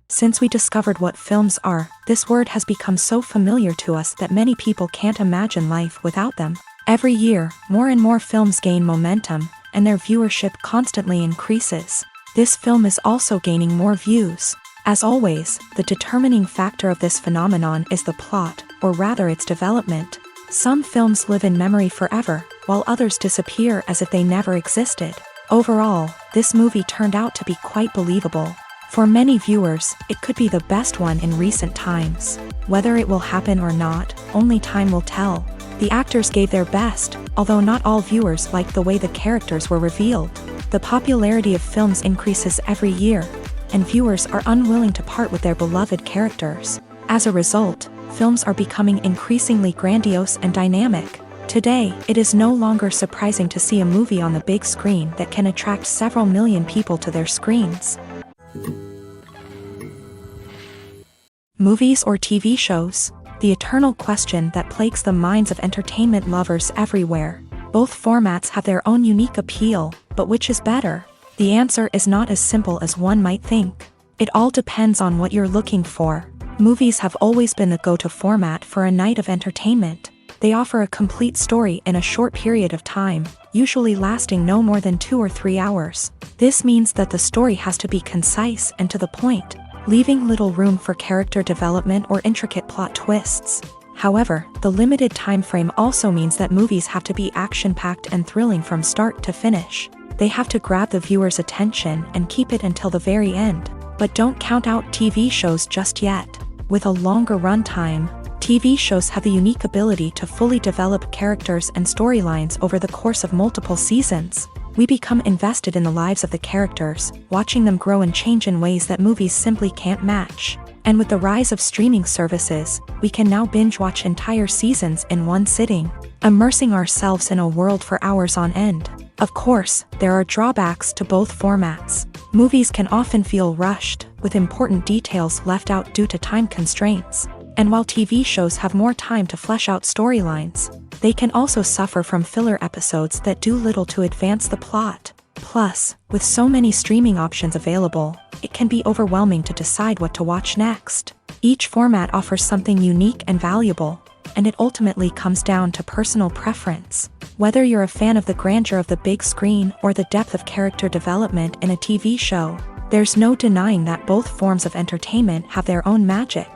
Since we discovered what films are, this word has become so familiar to us that many people can't imagine life without them. Every year, more and more films gain momentum, and their viewership constantly increases. This film is also gaining more views. As always, the determining factor of this phenomenon is the plot, or rather its development. Some films live in memory forever, while others disappear as if they never existed. Overall, this movie turned out to be quite believable. For many viewers, it could be the best one in recent times. Whether it will happen or not, only time will tell. The actors gave their best, although not all viewers liked the way the characters were revealed. The popularity of films increases every year, and viewers are unwilling to part with their beloved characters. As a result, films are becoming increasingly grandiose and dynamic. Today, it is no longer surprising to see a movie on the big screen that can attract several million people to their screens. Movies or TV shows? The eternal question that plagues the minds of entertainment lovers everywhere. Both formats have their own unique appeal, but which is better? The answer is not as simple as one might think. It all depends on what you're looking for. Movies have always been the go-to format for a night of entertainment. They offer a complete story in a short period of time, usually lasting no more than 2 or 3 hours. This means that the story has to be concise and to the point, leaving little room for character development or intricate plot twists. However, the limited time frame also means that movies have to be action-packed and thrilling from start to finish. They have to grab the viewer's attention and keep it until the very end. But don't count out TV shows just yet. With a longer runtime, TV shows have the unique ability to fully develop characters and storylines over the course of multiple seasons. We become invested in the lives of the characters, watching them grow and change in ways that movies simply can't match. And with the rise of streaming services, we can now binge-watch entire seasons in one sitting, immersing ourselves in a world for hours on end. Of course, there are drawbacks to both formats. Movies can often feel rushed, with important details left out due to time constraints. And while TV shows have more time to flesh out storylines, they can also suffer from filler episodes that do little to advance the plot. Plus, with so many streaming options available, it can be overwhelming to decide what to watch next. Each format offers something unique and valuable, and it ultimately comes down to personal preference. Whether you're a fan of the grandeur of the big screen or the depth of character development in a TV show, there's no denying that both forms of entertainment have their own magic.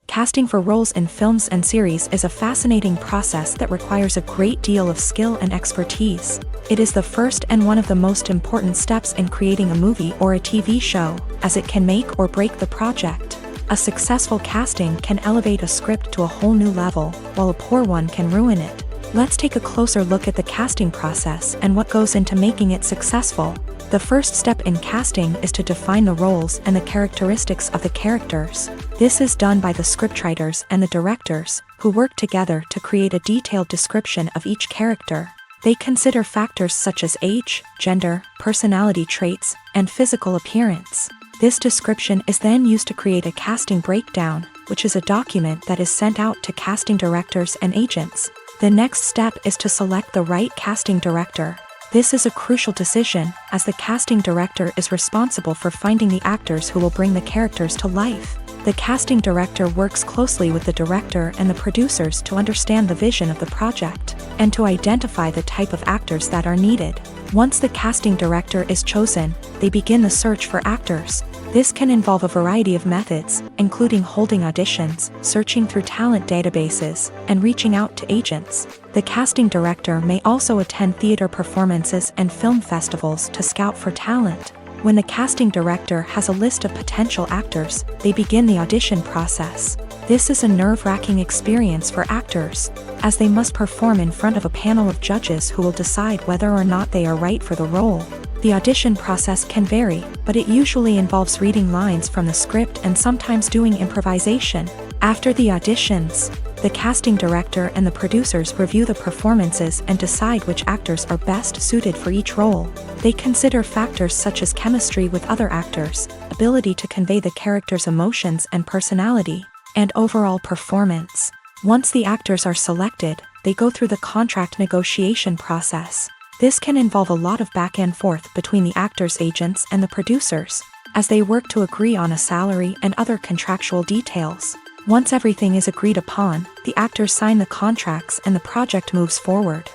Casting for roles in films and series is a fascinating process that requires a great deal of skill and expertise. It is the first and one of the most important steps in creating a movie or a TV show, as it can make or break the project. A successful casting can elevate a script to a whole new level, while a poor one can ruin it. Let's take a closer look at the casting process and what goes into making it successful. The first step in casting is to define the roles and the characteristics of the characters. This is done by the scriptwriters and the directors, who work together to create a detailed description of each character. They consider factors such as age, gender, personality traits, and physical appearance. This description is then used to create a casting breakdown, which is a document that is sent out to casting directors and agents. The next step is to select the right casting director. This is a crucial decision, as the casting director is responsible for finding the actors who will bring the characters to life. The casting director works closely with the director and the producers to understand the vision of the project, and to identify the type of actors that are needed. Once the casting director is chosen, they begin the search for actors. This can involve a variety of methods, including holding auditions, searching through talent databases, and reaching out to agents. The casting director may also attend theater performances and film festivals to scout for talent. When the casting director has a list of potential actors, they begin the audition process. This is a nerve-wracking experience for actors, as they must perform in front of a panel of judges who will decide whether or not they are right for the role. The audition process can vary, but it usually involves reading lines from the script and sometimes doing improvisation. After the auditions, the casting director and the producers review the performances and decide which actors are best suited for each role. They consider factors such as chemistry with other actors, ability to convey the character's emotions and personality, and overall performance. Once the actors are selected, they go through the contract negotiation process. This can involve a lot of back and forth between the actors' agents and the producers, as they work to agree on a salary and other contractual details. Once everything is agreed upon, the actors sign the contracts and the project moves forward.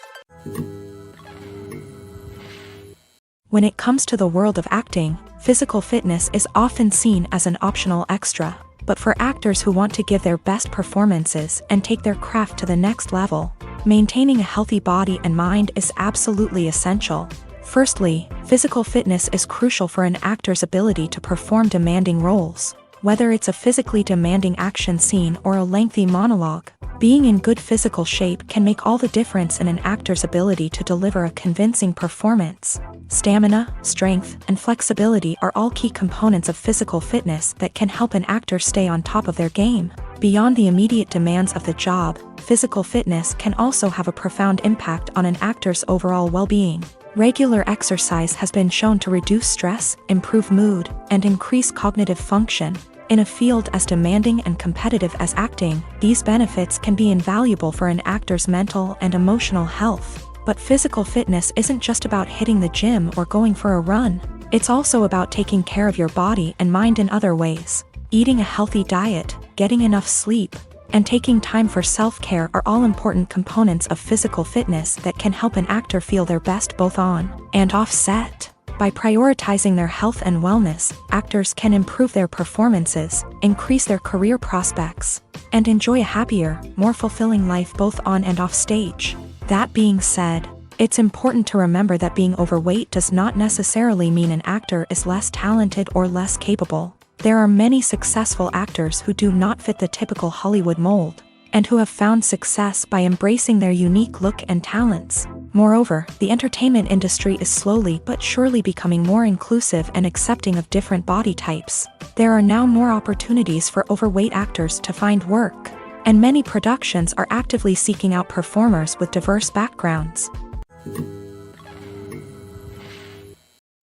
When it comes to the world of acting, physical fitness is often seen as an optional extra. But for actors who want to give their best performances and take their craft to the next level, maintaining a healthy body and mind is absolutely essential. Firstly, physical fitness is crucial for an actor's ability to perform demanding roles. Whether it's a physically demanding action scene or a lengthy monologue, being in good physical shape can make all the difference in an actor's ability to deliver a convincing performance. Stamina, strength, and flexibility are all key components of physical fitness that can help an actor stay on top of their game. Beyond the immediate demands of the job, physical fitness can also have a profound impact on an actor's overall well-being. Regular exercise has been shown to reduce stress, improve mood, and increase cognitive function. In a field as demanding and competitive as acting, these benefits can be invaluable for an actor's mental and emotional health. But physical fitness isn't just about hitting the gym or going for a run. It's also about taking care of your body and mind in other ways. Eating a healthy diet, getting enough sleep, and taking time for self-care are all important components of physical fitness that can help an actor feel their best both on and off set. By prioritizing their health and wellness, actors can improve their performances, increase their career prospects, and enjoy a happier, more fulfilling life both on and off stage. That being said, it's important to remember that being overweight does not necessarily mean an actor is less talented or less capable. There are many successful actors who do not fit the typical Hollywood mold, and who have found success by embracing their unique look and talents. Moreover, the entertainment industry is slowly but surely becoming more inclusive and accepting of different body types. There are now more opportunities for overweight actors to find work, and many productions are actively seeking out performers with diverse backgrounds.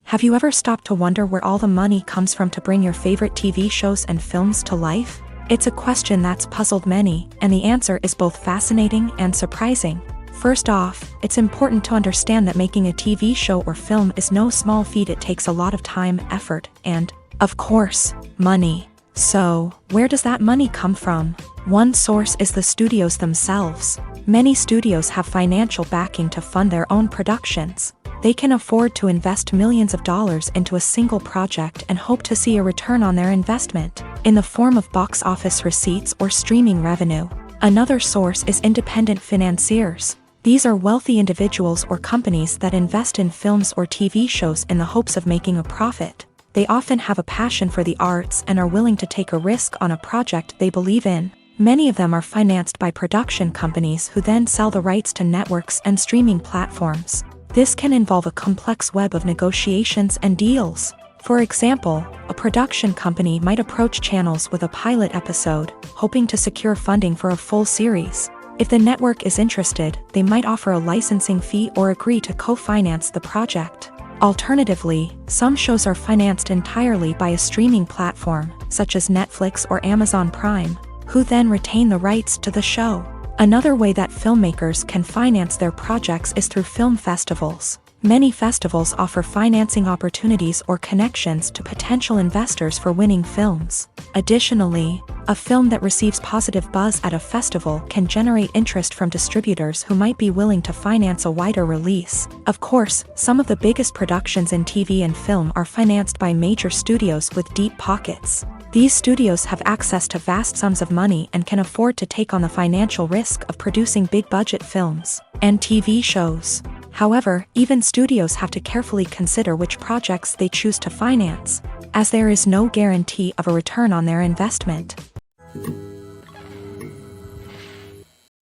Have you ever stopped to wonder where all the money comes from to bring your favorite TV shows and films to life? It's a question that's puzzled many, and the answer is both fascinating and surprising. First off, it's important to understand that making a TV show or film is no small feat. It takes a lot of time, effort, and, of course, money. So, where does that money come from? One source is the studios themselves. Many studios have financial backing to fund their own productions. They can afford to invest millions of dollars into a single project and hope to see a return on their investment, in the form of box office receipts or streaming revenue. Another source is independent financiers. These are wealthy individuals or companies that invest in films or TV shows in the hopes of making a profit. They often have a passion for the arts and are willing to take a risk on a project they believe in. Many of them are financed by production companies who then sell the rights to networks and streaming platforms. This can involve a complex web of negotiations and deals. For example, a production company might approach channels with a pilot episode, hoping to secure funding for a full series. If the network is interested, they might offer a licensing fee or agree to co-finance the project. Alternatively, some shows are financed entirely by a streaming platform, such as Netflix or Amazon Prime, who then retain the rights to the show. Another way that filmmakers can finance their projects is through film festivals. Many festivals offer financing opportunities or connections to potential investors for winning films. Additionally, a film that receives positive buzz at a festival can generate interest from distributors who might be willing to finance a wider release. Of course, some of the biggest productions in TV and film are financed by major studios with deep pockets. These studios have access to vast sums of money and can afford to take on the financial risk of producing big-budget films and TV shows. However, even studios have to carefully consider which projects they choose to finance, as there is no guarantee of a return on their investment.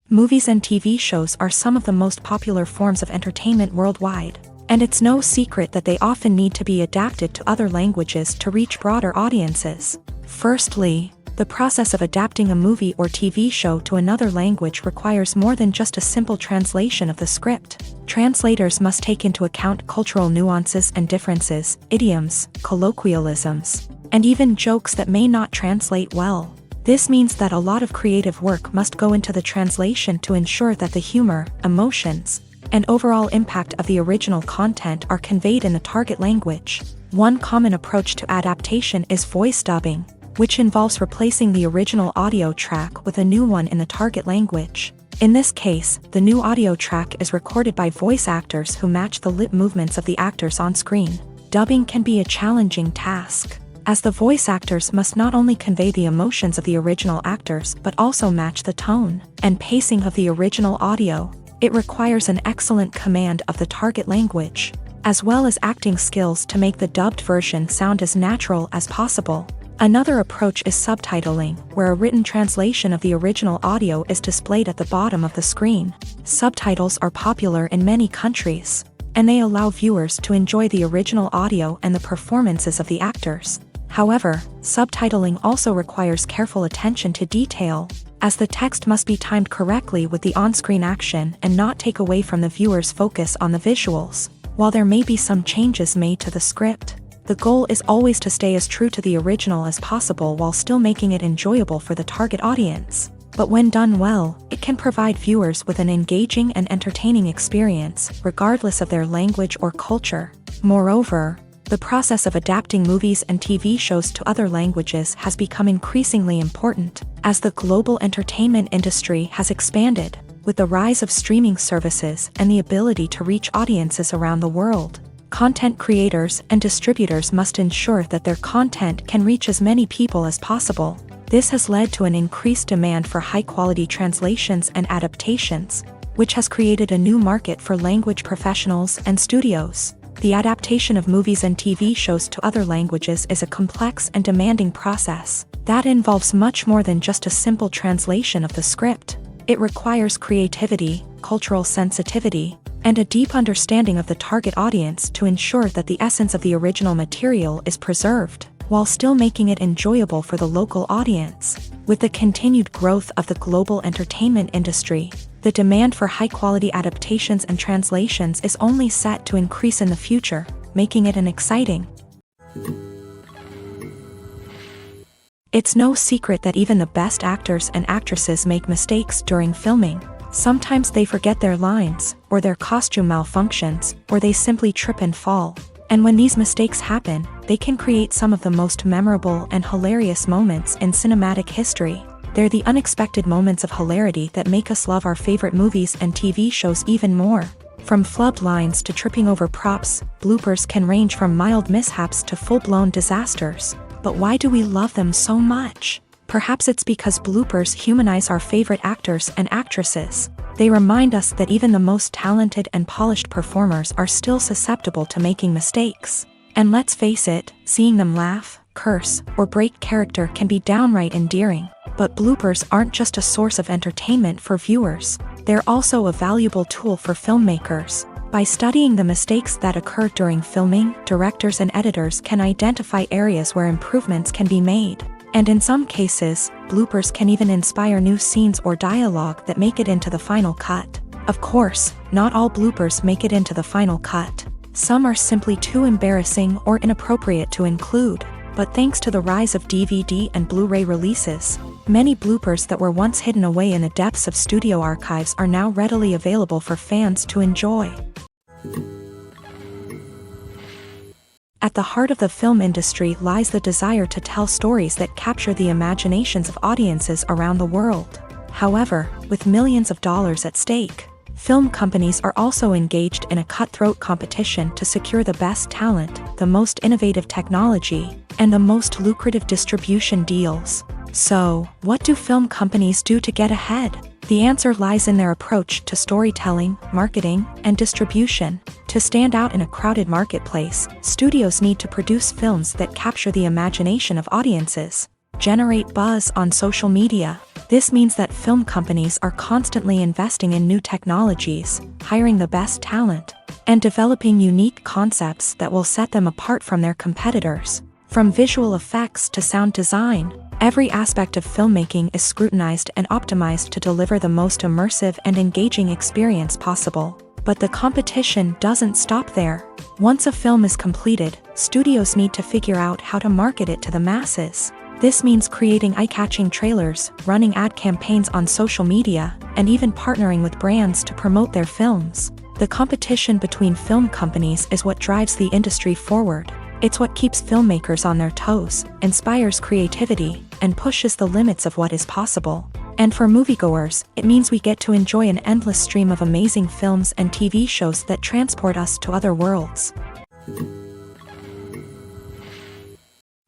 Movies and TV shows are some of the most popular forms of entertainment worldwide, and it's no secret that they often need to be adapted to other languages to reach broader audiences. Firstly, the process of adapting a movie or TV show to another language requires more than just a simple translation of the script. Translators must take into account cultural nuances and differences, idioms, colloquialisms, and even jokes that may not translate well. This means that a lot of creative work must go into the translation to ensure that the humor, emotions, and overall impact of the original content are conveyed in the target language. One common approach to adaptation is voice dubbing, which involves replacing the original audio track with a new one in the target language. In this case, the new audio track is recorded by voice actors who match the lip movements of the actors on screen. Dubbing can be a challenging task, as the voice actors must not only convey the emotions of the original actors but also match the tone and pacing of the original audio. It requires an excellent command of the target language, as well as acting skills to make the dubbed version sound as natural as possible. Another approach is subtitling, where a written translation of the original audio is displayed at the bottom of the screen. Subtitles are popular in many countries, and they allow viewers to enjoy the original audio and the performances of the actors. However, subtitling also requires careful attention to detail, as the text must be timed correctly with the on-screen action and not take away from the viewer's focus on the visuals. While there may be some changes made to the script, the goal is always to stay as true to the original as possible while still making it enjoyable for the target audience. But when done well, it can provide viewers with an engaging and entertaining experience, regardless of their language or culture. Moreover, the process of adapting movies and TV shows to other languages has become increasingly important, as the global entertainment industry has expanded, with the rise of streaming services and the ability to reach audiences around the world. Content creators and distributors must ensure that their content can reach as many people as possible. This has led to an increased demand for high-quality translations and adaptations, which has created a new market for language professionals and studios. The adaptation of movies and TV shows to other languages is a complex and demanding process that involves much more than just a simple translation of the script. It requires creativity, cultural sensitivity, and a deep understanding of the target audience to ensure that the essence of the original material is preserved, while still making it enjoyable for the local audience. With the continued growth of the global entertainment industry, the demand for high-quality adaptations and translations is only set to increase in the future, making it an exciting. It's no secret that even the best actors and actresses make mistakes during filming. Sometimes they forget their lines, or their costume malfunctions, or they simply trip and fall. And when these mistakes happen, they can create some of the most memorable and hilarious moments in cinematic history. They're the unexpected moments of hilarity that make us love our favorite movies and TV shows even more. From flubbed lines to tripping over props, bloopers can range from mild mishaps to full-blown disasters. But why do we love them so much? Perhaps it's because bloopers humanize our favorite actors and actresses. They remind us that even the most talented and polished performers are still susceptible to making mistakes. And let's face it, seeing them laugh, curse, or break character can be downright endearing. But bloopers aren't just a source of entertainment for viewers. They're also a valuable tool for filmmakers. By studying the mistakes that occur during filming, directors and editors can identify areas where improvements can be made. And in some cases, bloopers can even inspire new scenes or dialogue that make it into the final cut. Of course, not all bloopers make it into the final cut. Some are simply too embarrassing or inappropriate to include. But thanks to the rise of DVD and Blu-ray releases, many bloopers that were once hidden away in the depths of studio archives are now readily available for fans to enjoy. At the heart of the film industry lies the desire to tell stories that capture the imaginations of audiences around the world. However, with millions of dollars at stake, film companies are also engaged in a cutthroat competition to secure the best talent, the most innovative technology, and the most lucrative distribution deals. So, what do film companies do to get ahead? The answer lies in their approach to storytelling, marketing, and distribution. To stand out in a crowded marketplace, studios need to produce films that capture the imagination of audiences, generate buzz on social media. This means that film companies are constantly investing in new technologies, hiring the best talent, and developing unique concepts that will set them apart from their competitors. From visual effects to sound design, every aspect of filmmaking is scrutinized and optimized to deliver the most immersive and engaging experience possible. But the competition doesn't stop there. Once a film is completed, studios need to figure out how to market it to the masses. This means creating eye-catching trailers, running ad campaigns on social media, and even partnering with brands to promote their films. The competition between film companies is what drives the industry forward. It's what keeps filmmakers on their toes, inspires creativity, and pushes the limits of what is possible. And for moviegoers, it means we get to enjoy an endless stream of amazing films and TV shows that transport us to other worlds.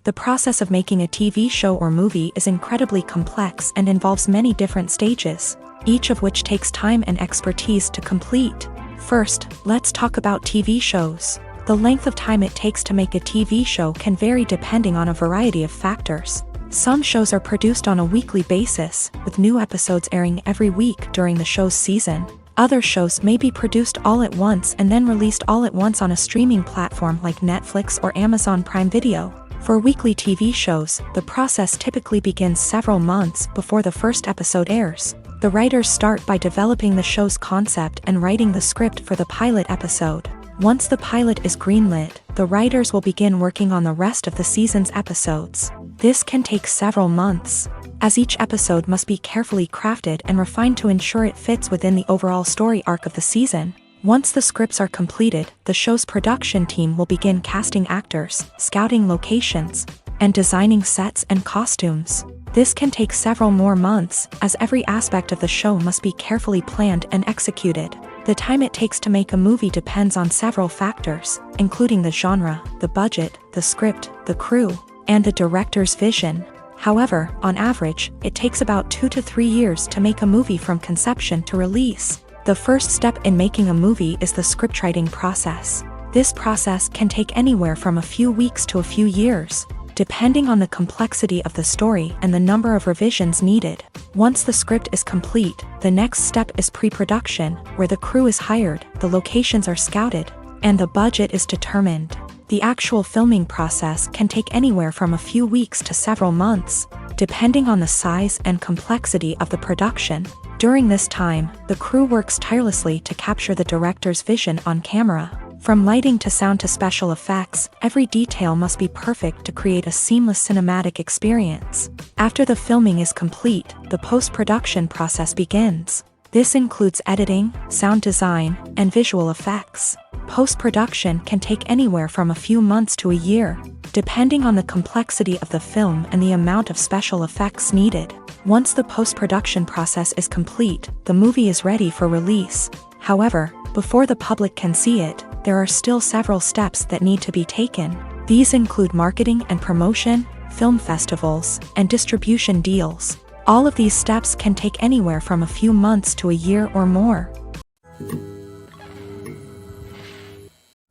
The process of making a TV show or movie is incredibly complex and involves many different stages, each of which takes time and expertise to complete. First, let's talk about TV shows. The length of time it takes to make a TV show can vary depending on a variety of factors. Some shows are produced on a weekly basis, with new episodes airing every week during the show's season. Other shows may be produced all at once and then released all at once on a streaming platform like Netflix or Amazon Prime Video. For weekly TV shows, the process typically begins several months before the first episode airs. The writers start by developing the show's concept and writing the script for the pilot episode. Once the pilot is greenlit, the writers will begin working on the rest of the season's episodes. This can take several months, as each episode must be carefully crafted and refined to ensure it fits within the overall story arc of the season. Once the scripts are completed, the show's production team will begin casting actors, scouting locations, and designing sets and costumes. This can take several more months, as every aspect of the show must be carefully planned and executed. The time it takes to make a movie depends on several factors, including the genre, the budget, the script, the crew, and the director's vision. However, on average, it takes about 2 to 3 years to make a movie from conception to release. The first step in making a movie is the scriptwriting process. This process can take anywhere from a few weeks to a few years, depending on the complexity of the story and the number of revisions needed. Once the script is complete, the next step is pre-production, where the crew is hired, the locations are scouted, and the budget is determined. The actual filming process can take anywhere from a few weeks to several months, depending on the size and complexity of the production. During this time, the crew works tirelessly to capture the director's vision on camera. From lighting to sound to special effects, every detail must be perfect to create a seamless cinematic experience. After the filming is complete, the post-production process begins. This includes editing, sound design, and visual effects. Post-production can take anywhere from a few months to a year, depending on the complexity of the film and the amount of special effects needed. Once the post-production process is complete, the movie is ready for release. However, before the public can see it, there are still several steps that need to be taken. These include marketing and promotion, film festivals, and distribution deals. All of these steps can take anywhere from a few months to a year or more.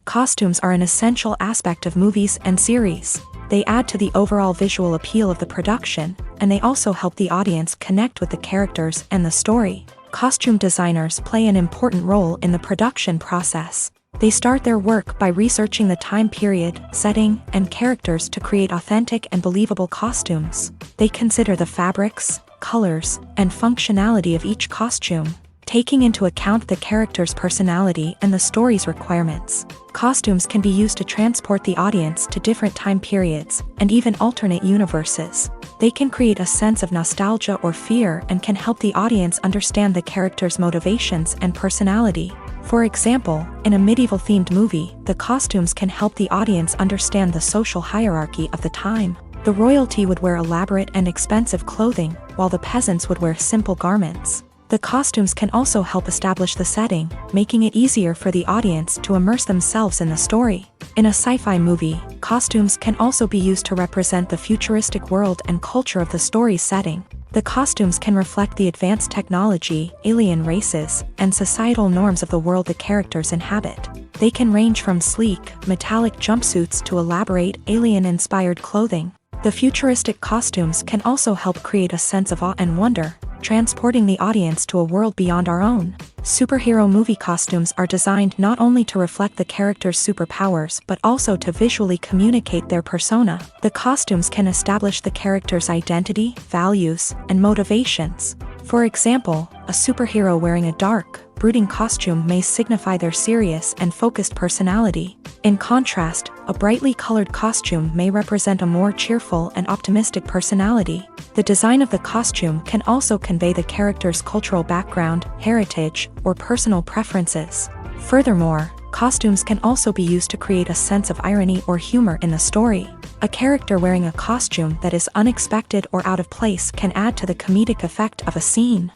Costumes are an essential aspect of movies and series. They add to the overall visual appeal of the production, and they also help the audience connect with the characters and the story. Costume designers play an important role in the production process. They start their work by researching the time period, setting, and characters to create authentic and believable costumes. They consider the fabrics, colors, and functionality of each costume, taking into account the character's personality and the story's requirements. Costumes can be used to transport the audience to different time periods, and even alternate universes. They can create a sense of nostalgia or fear and can help the audience understand the character's motivations and personality. For example, in a medieval-themed movie, the costumes can help the audience understand the social hierarchy of the time. The royalty would wear elaborate and expensive clothing, while the peasants would wear simple garments. The costumes can also help establish the setting, making it easier for the audience to immerse themselves in the story. In a sci-fi movie, costumes can also be used to represent the futuristic world and culture of the story's setting. The costumes can reflect the advanced technology, alien races, and societal norms of the world the characters inhabit. They can range from sleek, metallic jumpsuits to elaborate, alien-inspired clothing. The futuristic costumes can also help create a sense of awe and wonder, transporting the audience to a world beyond our own. Superhero movie costumes are designed not only to reflect the character's superpowers but also to visually communicate their persona. The costumes can establish the character's identity, values, and motivations. For example, a superhero wearing a dark, brooding costume may signify their serious and focused personality. In contrast, a brightly colored costume may represent a more cheerful and optimistic personality. The design of the costume can also convey the character's cultural background, heritage, or personal preferences. Furthermore, costumes can also be used to create a sense of irony or humor in the story. A character wearing a costume that is unexpected or out of place can add to the comedic effect of a scene.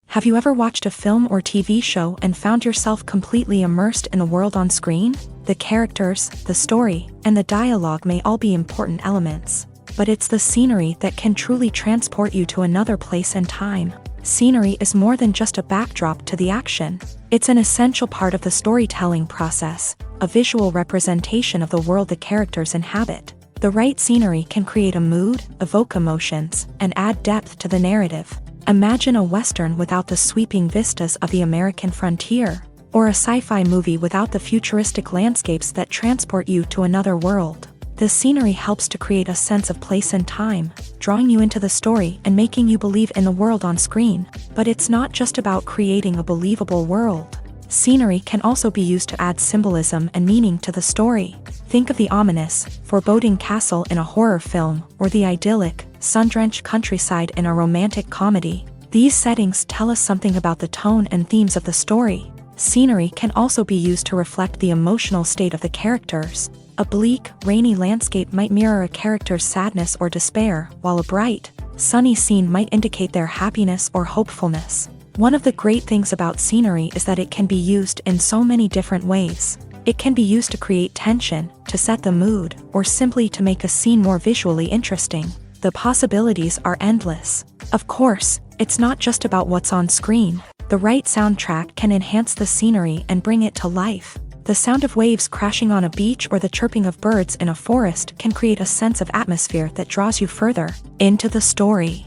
Have you ever watched a film or TV show and found yourself completely immersed in the world on screen? The characters, the story, and the dialogue may all be important elements, but it's the scenery that can truly transport you to another place and time. Scenery is more than just a backdrop to the action. It's an essential part of the storytelling process, a visual representation of the world the characters inhabit. The right scenery can create a mood, evoke emotions, and add depth to the narrative. Imagine a Western without the sweeping vistas of the American frontier, or a sci-fi movie without the futuristic landscapes that transport you to another world. The scenery helps to create a sense of place and time, drawing you into the story and making you believe in the world on screen. But it's not just about creating a believable world. Scenery can also be used to add symbolism and meaning to the story. Think of the ominous, foreboding castle in a horror film, or the idyllic, sun-drenched countryside in a romantic comedy. These settings tell us something about the tone and themes of the story. Scenery can also be used to reflect the emotional state of the characters. A bleak, rainy landscape might mirror a character's sadness or despair, while a bright, sunny scene might indicate their happiness or hopefulness. One of the great things about scenery is that it can be used in so many different ways. It can be used to create tension, to set the mood, or simply to make a scene more visually interesting. The possibilities are endless. Of course, it's not just about what's on screen. The right soundtrack can enhance the scenery and bring it to life. The sound of waves crashing on a beach or the chirping of birds in a forest can create a sense of atmosphere that draws you further into the story.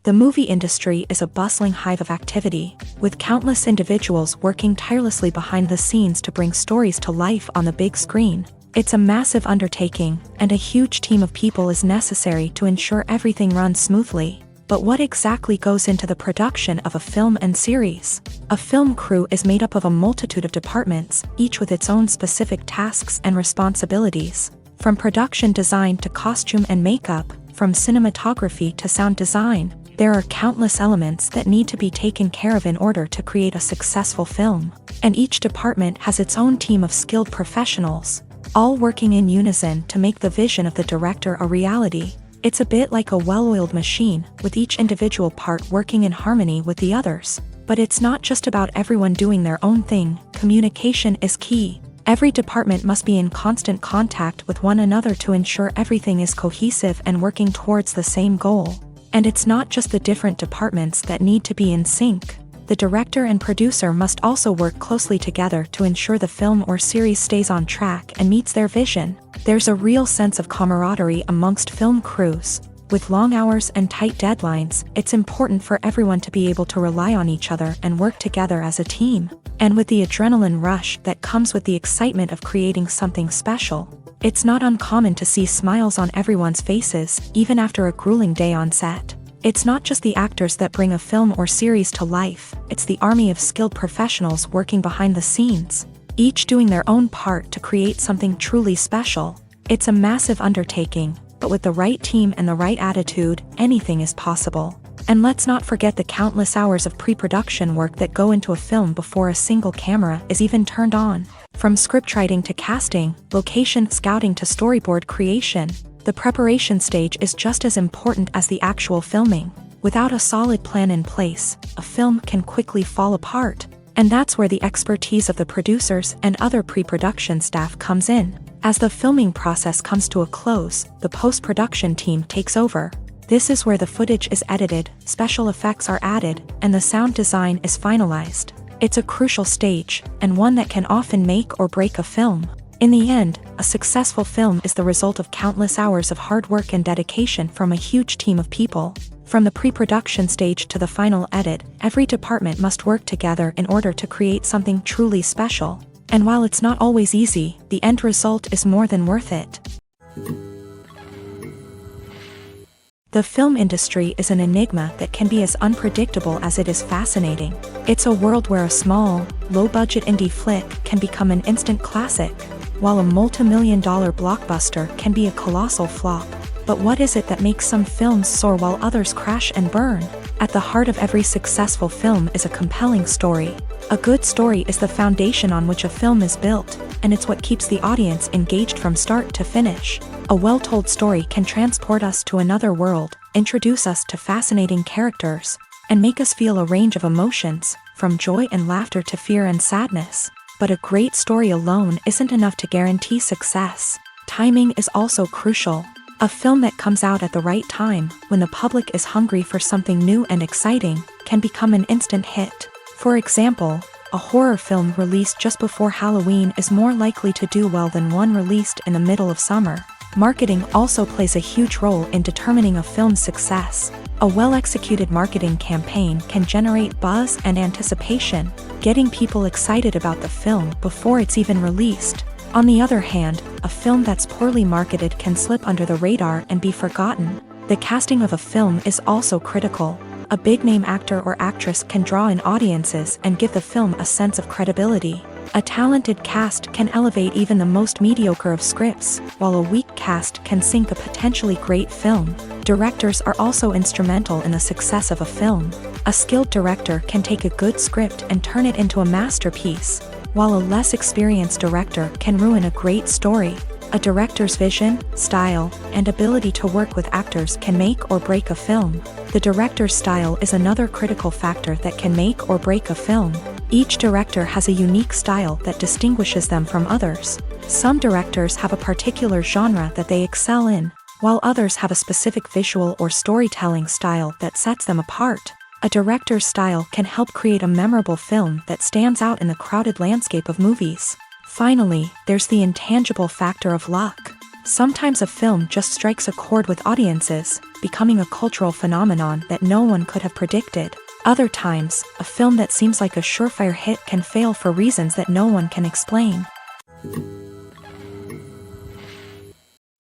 The movie industry is a bustling hive of activity, with countless individuals working tirelessly behind the scenes to bring stories to life on the big screen. It's a massive undertaking, and a huge team of people is necessary to ensure everything runs smoothly. But what exactly goes into the production of a film and series? A film crew is made up of a multitude of departments, each with its own specific tasks and responsibilities. From production design to costume and makeup, from cinematography to sound design, there are countless elements that need to be taken care of in order to create a successful film. And each department has its own team of skilled professionals, all working in unison to make the vision of the director a reality. It's a bit like a well-oiled machine, with each individual part working in harmony with the others. But it's not just about everyone doing their own thing. Communication is key. Every department must be in constant contact with one another to ensure everything is cohesive and working towards the same goal. And it's not just the different departments that need to be in sync. The director and producer must also work closely together to ensure the film or series stays on track and meets their vision. There's a real sense of camaraderie amongst film crews. With long hours and tight deadlines, it's important for everyone to be able to rely on each other and work together as a team. And with the adrenaline rush that comes with the excitement of creating something special, it's not uncommon to see smiles on everyone's faces, even after a grueling day on set. It's not just the actors that bring a film or series to life, it's the army of skilled professionals working behind the scenes, each doing their own part to create something truly special. It's a massive undertaking, but with the right team and the right attitude, anything is possible. And let's not forget the countless hours of pre-production work that go into a film before a single camera is even turned on. From scriptwriting to casting, location scouting to storyboard creation, the preparation stage is just as important as the actual filming. Without a solid plan in place, a film can quickly fall apart. And that's where the expertise of the producers and other pre-production staff comes in. As the filming process comes to a close, the post-production team takes over. This is where the footage is edited, special effects are added, and the sound design is finalized. It's a crucial stage, and one that can often make or break a film. In the end, a successful film is the result of countless hours of hard work and dedication from a huge team of people. From the pre-production stage to the final edit, every department must work together in order to create something truly special. And while it's not always easy, the end result is more than worth it. The film industry is an enigma that can be as unpredictable as it is fascinating. It's a world where a small, low-budget indie flick can become an instant classic, while a multi-million-dollar blockbuster can be a colossal flop. But what is it that makes some films soar while others crash and burn? At the heart of every successful film is a compelling story. A good story is the foundation on which a film is built, and it's what keeps the audience engaged from start to finish. A well-told story can transport us to another world, introduce us to fascinating characters, and make us feel a range of emotions, from joy and laughter to fear and sadness. But a great story alone isn't enough to guarantee success. Timing is also crucial. A film that comes out at the right time, when the public is hungry for something new and exciting, can become an instant hit. For example, a horror film released just before Halloween is more likely to do well than one released in the middle of summer. Marketing also plays a huge role in determining a film's success. A well-executed marketing campaign can generate buzz and anticipation, getting people excited about the film before it's even released. On the other hand, a film that's poorly marketed can slip under the radar and be forgotten. The casting of a film is also critical. A big-name actor or actress can draw in audiences and give the film a sense of credibility. A talented cast can elevate even the most mediocre of scripts, while a weak cast can sink a potentially great film. Directors are also instrumental in the success of a film. A skilled director can take a good script and turn it into a masterpiece, while a less experienced director can ruin a great story. A director's vision, style, and ability to work with actors can make or break a film. The director's style is another critical factor that can make or break a film. Each director has a unique style that distinguishes them from others. Some directors have a particular genre that they excel in, while others have a specific visual or storytelling style that sets them apart. A director's style can help create a memorable film that stands out in the crowded landscape of movies. Finally, there's the intangible factor of luck. Sometimes a film just strikes a chord with audiences, becoming a cultural phenomenon that no one could have predicted. Other times, a film that seems like a surefire hit can fail for reasons that no one can explain.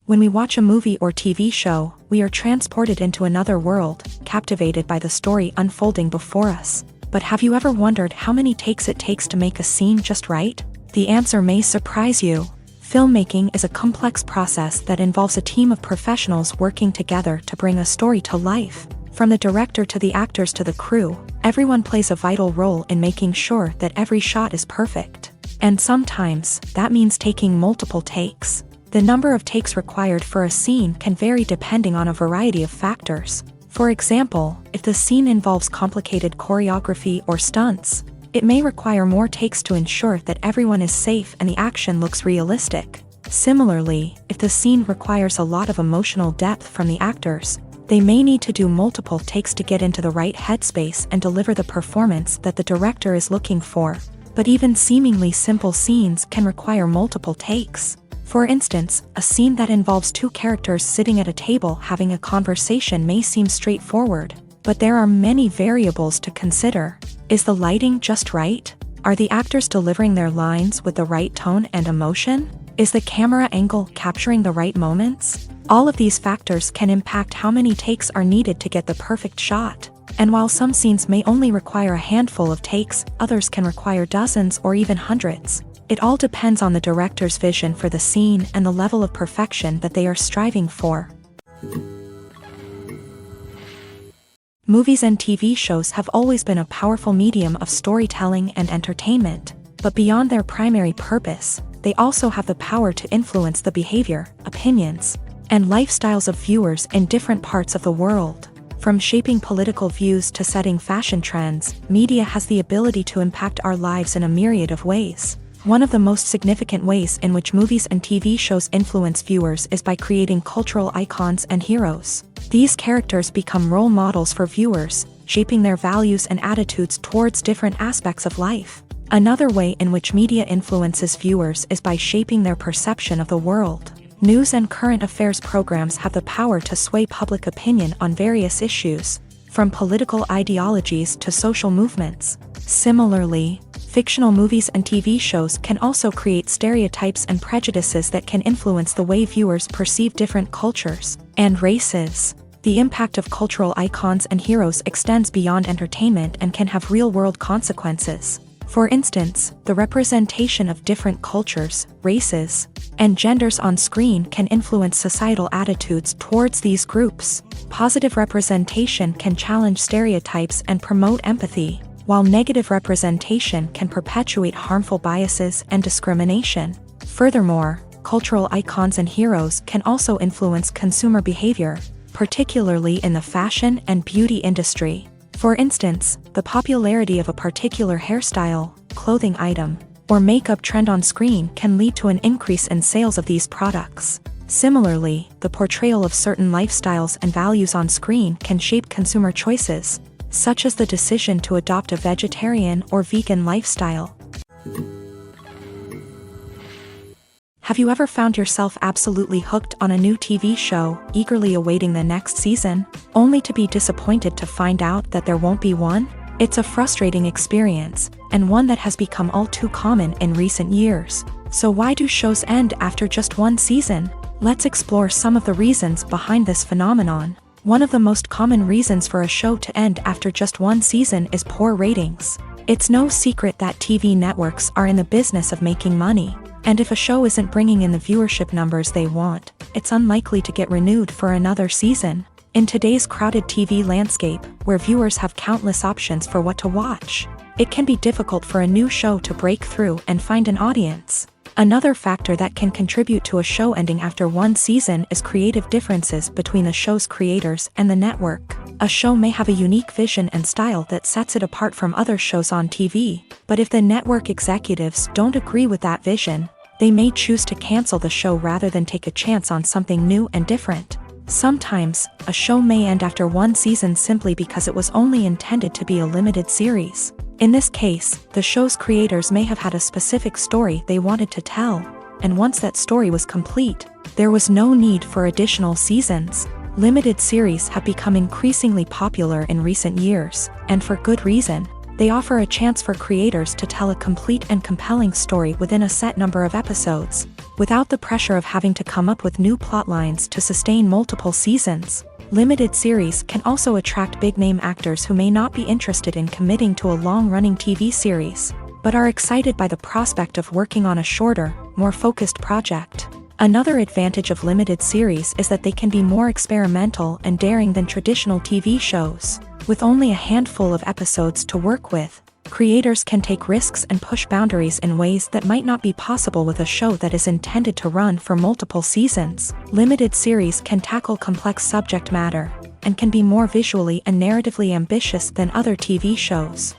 When we watch a movie or TV show, we are transported into another world, captivated by the story unfolding before us. But have you ever wondered how many takes it takes to make a scene just right? The answer may surprise you. Filmmaking is a complex process that involves a team of professionals working together to bring a story to life. From the director to the actors to the crew, everyone plays a vital role in making sure that every shot is perfect. And sometimes, that means taking multiple takes. The number of takes required for a scene can vary depending on a variety of factors. For example, if the scene involves complicated choreography or stunts, it may require more takes to ensure that everyone is safe and the action looks realistic. Similarly, if the scene requires a lot of emotional depth from the actors, they may need to do multiple takes to get into the right headspace and deliver the performance that the director is looking for. But even seemingly simple scenes can require multiple takes. For instance, a scene that involves two characters sitting at a table having a conversation may seem straightforward, but there are many variables to consider. Is the lighting just right? Are the actors delivering their lines with the right tone and emotion? Is the camera angle capturing the right moments? All of these factors can impact how many takes are needed to get the perfect shot. And while some scenes may only require a handful of takes, others can require dozens or even hundreds. It all depends on the director's vision for the scene and the level of perfection that they are striving for. Movies and TV shows have always been a powerful medium of storytelling and entertainment, but beyond their primary purpose, they also have the power to influence the behavior, opinions, and lifestyles of viewers in different parts of the world. From shaping political views to setting fashion trends, media has the ability to impact our lives in a myriad of ways. One of the most significant ways in which movies and TV shows influence viewers is by creating cultural icons and heroes. These characters become role models for viewers, shaping their values and attitudes towards different aspects of life. Another way in which media influences viewers is by shaping their perception of the world. News and current affairs programs have the power to sway public opinion on various issues, from political ideologies to social movements. Similarly, fictional movies and TV shows can also create stereotypes and prejudices that can influence the way viewers perceive different cultures and races. The impact of cultural icons and heroes extends beyond entertainment and can have real-world consequences. For instance, the representation of different cultures, races, and genders on screen can influence societal attitudes towards these groups. Positive representation can challenge stereotypes and promote empathy, while negative representation can perpetuate harmful biases and discrimination. Furthermore, cultural icons and heroes can also influence consumer behavior, particularly in the fashion and beauty industry. For instance, the popularity of a particular hairstyle, clothing item, or makeup trend on screen can lead to an increase in sales of these products. Similarly, the portrayal of certain lifestyles and values on screen can shape consumer choices, such as the decision to adopt a vegetarian or vegan lifestyle. Have you ever found yourself absolutely hooked on a new TV show, eagerly awaiting the next season, only to be disappointed to find out that there won't be one? It's a frustrating experience, and one that has become all too common in recent years. So why do shows end after just one season? Let's explore some of the reasons behind this phenomenon. One of the most common reasons for a show to end after just one season is poor ratings. It's no secret that TV networks are in the business of making money. And if a show isn't bringing in the viewership numbers they want, it's unlikely to get renewed for another season. In today's crowded TV landscape, where viewers have countless options for what to watch, it can be difficult for a new show to break through and find an audience. Another factor that can contribute to a show ending after one season is creative differences between the show's creators and the network. A show may have a unique vision and style that sets it apart from other shows on TV, but if the network executives don't agree with that vision, they may choose to cancel the show rather than take a chance on something new and different. Sometimes, a show may end after one season simply because it was only intended to be a limited series. In this case, the show's creators may have had a specific story they wanted to tell, and once that story was complete, there was no need for additional seasons. Limited series have become increasingly popular in recent years, and for good reason. They offer a chance for creators to tell a complete and compelling story within a set number of episodes, without the pressure of having to come up with new plotlines to sustain multiple seasons. Limited series can also attract big-name actors who may not be interested in committing to a long-running TV series, but are excited by the prospect of working on a shorter, more focused project. Another advantage of limited series is that they can be more experimental and daring than traditional TV shows. With only a handful of episodes to work with, creators can take risks and push boundaries in ways that might not be possible with a show that is intended to run for multiple seasons. Limited series can tackle complex subject matter, and can be more visually and narratively ambitious than other TV shows.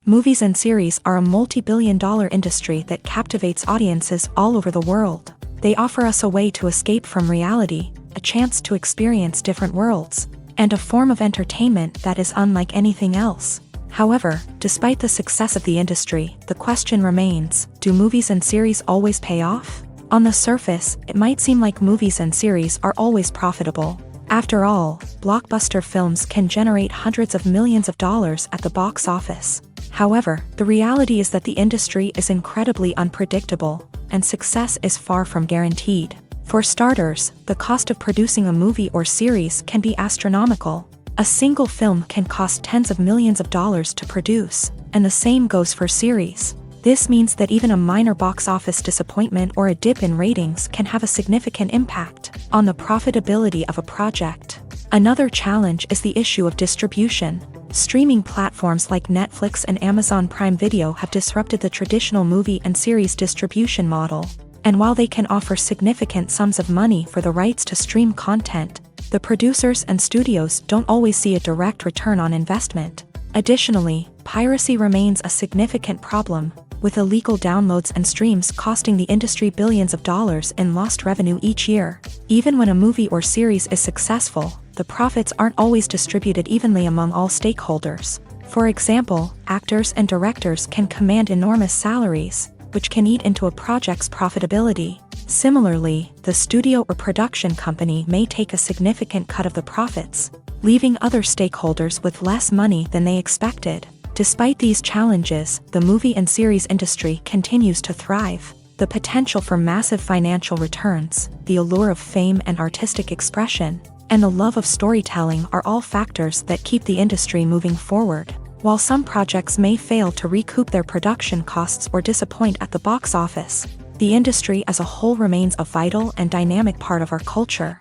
Movies and series are a multi-billion-dollar industry that captivates audiences all over the world. They offer us a way to escape from reality, a chance to experience different worlds, and a form of entertainment that is unlike anything else. However, despite the success of the industry, the question remains, do movies and series always pay off? On the surface, it might seem like movies and series are always profitable. After all, blockbuster films can generate hundreds of millions of dollars at the box office. However, the reality is that the industry is incredibly unpredictable, and success is far from guaranteed. For starters, the cost of producing a movie or series can be astronomical. A single film can cost tens of millions of dollars to produce, and the same goes for series. This means that even a minor box office disappointment or a dip in ratings can have a significant impact on the profitability of a project. Another challenge is the issue of distribution. Streaming platforms like Netflix and Amazon Prime Video have disrupted the traditional movie and series distribution model. And while they can offer significant sums of money for the rights to stream content, the producers and studios don't always see a direct return on investment. Additionally, piracy remains a significant problem, with illegal downloads and streams costing the industry billions of dollars in lost revenue each year. Even when a movie or series is successful, the profits aren't always distributed evenly among all stakeholders. For example, actors and directors can command enormous salaries, which can eat into a project's profitability. Similarly, the studio or production company may take a significant cut of the profits, leaving other stakeholders with less money than they expected. Despite these challenges, the movie and series industry continues to thrive. The potential for massive financial returns, the allure of fame and artistic expression, and the love of storytelling are all factors that keep the industry moving forward. While some projects may fail to recoup their production costs or disappoint at the box office, the industry as a whole remains a vital and dynamic part of our culture.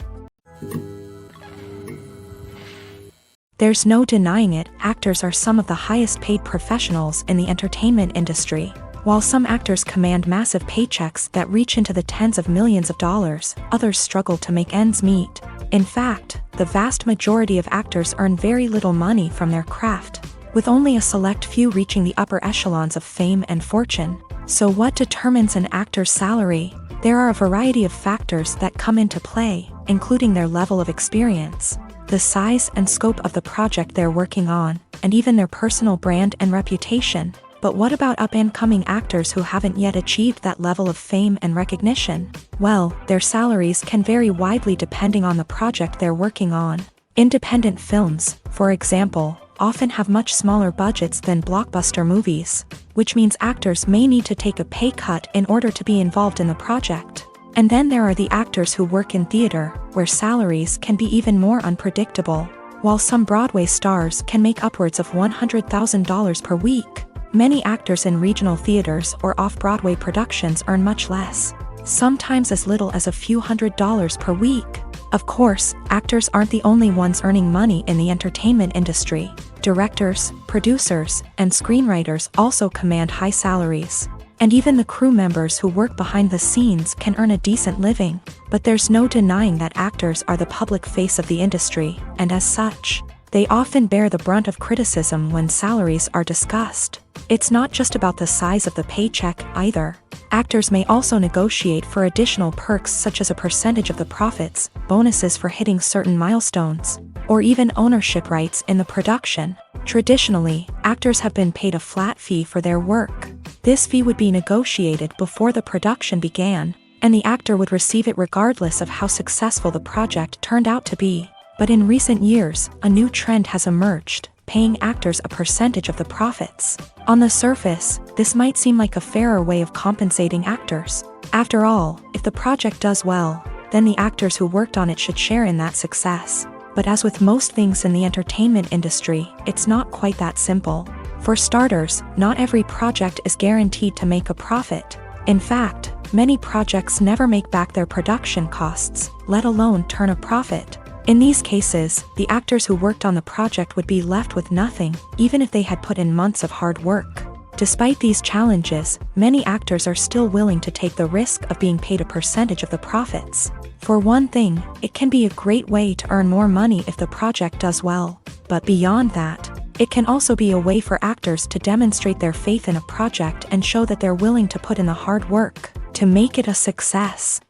There's no denying it, actors are some of the highest paid professionals in the entertainment industry. While some actors command massive paychecks that reach into the tens of millions of dollars, others struggle to make ends meet. In fact, the vast majority of actors earn very little money from their craft, with only a select few reaching the upper echelons of fame and fortune. So what determines an actor's salary? There are a variety of factors that come into play, including their level of experience, the size and scope of the project they're working on, and even their personal brand and reputation. But what about up-and-coming actors who haven't yet achieved that level of fame and recognition? Well, their salaries can vary widely depending on the project they're working on. Independent films, for example, often have much smaller budgets than blockbuster movies, which means actors may need to take a pay cut in order to be involved in the project. And then there are the actors who work in theater, where salaries can be even more unpredictable. While some Broadway stars can make upwards of $100,000 per week, many actors in regional theaters or off-Broadway productions earn much less, sometimes as little as a few $100s per week. Of course, actors aren't the only ones earning money in the entertainment industry. Directors, producers, and screenwriters also command high salaries. And even the crew members who work behind the scenes can earn a decent living. But there's no denying that actors are the public face of the industry, and as such, they often bear the brunt of criticism when salaries are discussed. It's not just about the size of the paycheck, either. Actors may also negotiate for additional perks such as a percentage of the profits, bonuses for hitting certain milestones, or even ownership rights in the production. Traditionally, actors have been paid a flat fee for their work. This fee would be negotiated before the production began, and the actor would receive it regardless of how successful the project turned out to be. But in recent years, a new trend has emerged, paying actors a percentage of the profits. On the surface, this might seem like a fairer way of compensating actors. After all, if the project does well, then the actors who worked on it should share in that success. But as with most things in the entertainment industry, it's not quite that simple. For starters, not every project is guaranteed to make a profit. In fact, many projects never make back their production costs, let alone turn a profit. In these cases, the actors who worked on the project would be left with nothing, even if they had put in months of hard work. Despite these challenges, many actors are still willing to take the risk of being paid a percentage of the profits. For one thing, it can be a great way to earn more money if the project does well. But beyond that, it can also be a way for actors to demonstrate their faith in a project and show that they're willing to put in the hard work to make it a success.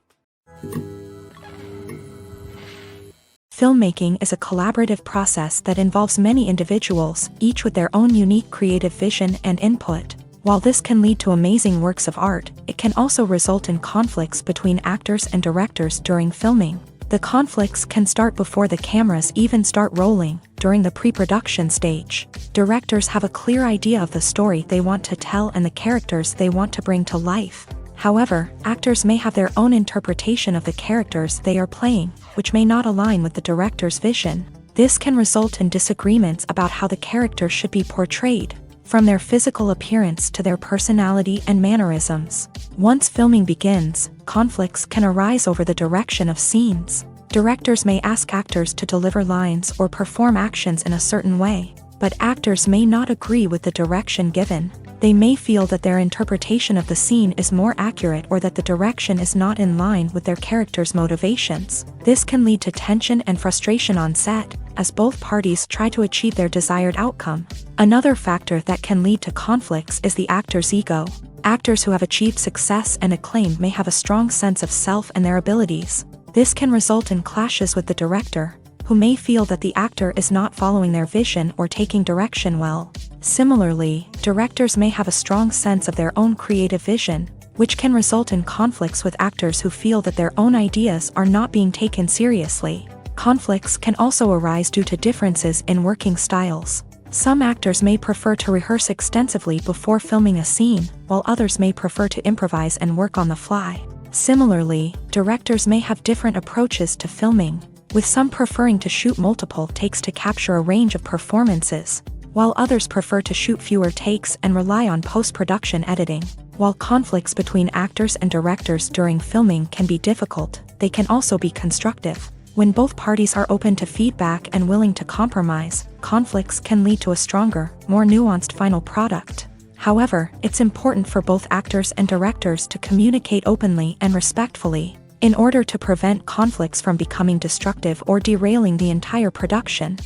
Filmmaking is a collaborative process that involves many individuals, each with their own unique creative vision and input. While this can lead to amazing works of art, it can also result in conflicts between actors and directors during filming. The conflicts can start before the cameras even start rolling, during the pre-production stage. Directors have a clear idea of the story they want to tell and the characters they want to bring to life. However, actors may have their own interpretation of the characters they are playing, which may not align with the director's vision. This can result in disagreements about how the character should be portrayed, from their physical appearance to their personality and mannerisms. Once filming begins, conflicts can arise over the direction of scenes. Directors may ask actors to deliver lines or perform actions in a certain way, but actors may not agree with the direction given. They may feel that their interpretation of the scene is more accurate or that the direction is not in line with their character's motivations. This can lead to tension and frustration on set, as both parties try to achieve their desired outcome. Another factor that can lead to conflicts is the actor's ego. Actors who have achieved success and acclaim may have a strong sense of self and their abilities. This can result in clashes with the director, who may feel that the actor is not following their vision or taking direction well. Similarly, directors may have a strong sense of their own creative vision, which can result in conflicts with actors who feel that their own ideas are not being taken seriously. Conflicts can also arise due to differences in working styles. Some actors may prefer to rehearse extensively before filming a scene, while others may prefer to improvise and work on the fly. Similarly, directors may have different approaches to filming. with some preferring to shoot multiple takes to capture a range of performances, while others prefer to shoot fewer takes and rely on post-production editing. While conflicts between actors and directors during filming can be difficult, they can also be constructive. When both parties are open to feedback and willing to compromise, conflicts can lead to a stronger, more nuanced final product. However, it's important for both actors and directors to communicate openly and respectfully, in order to prevent conflicts from becoming destructive or derailing the entire production.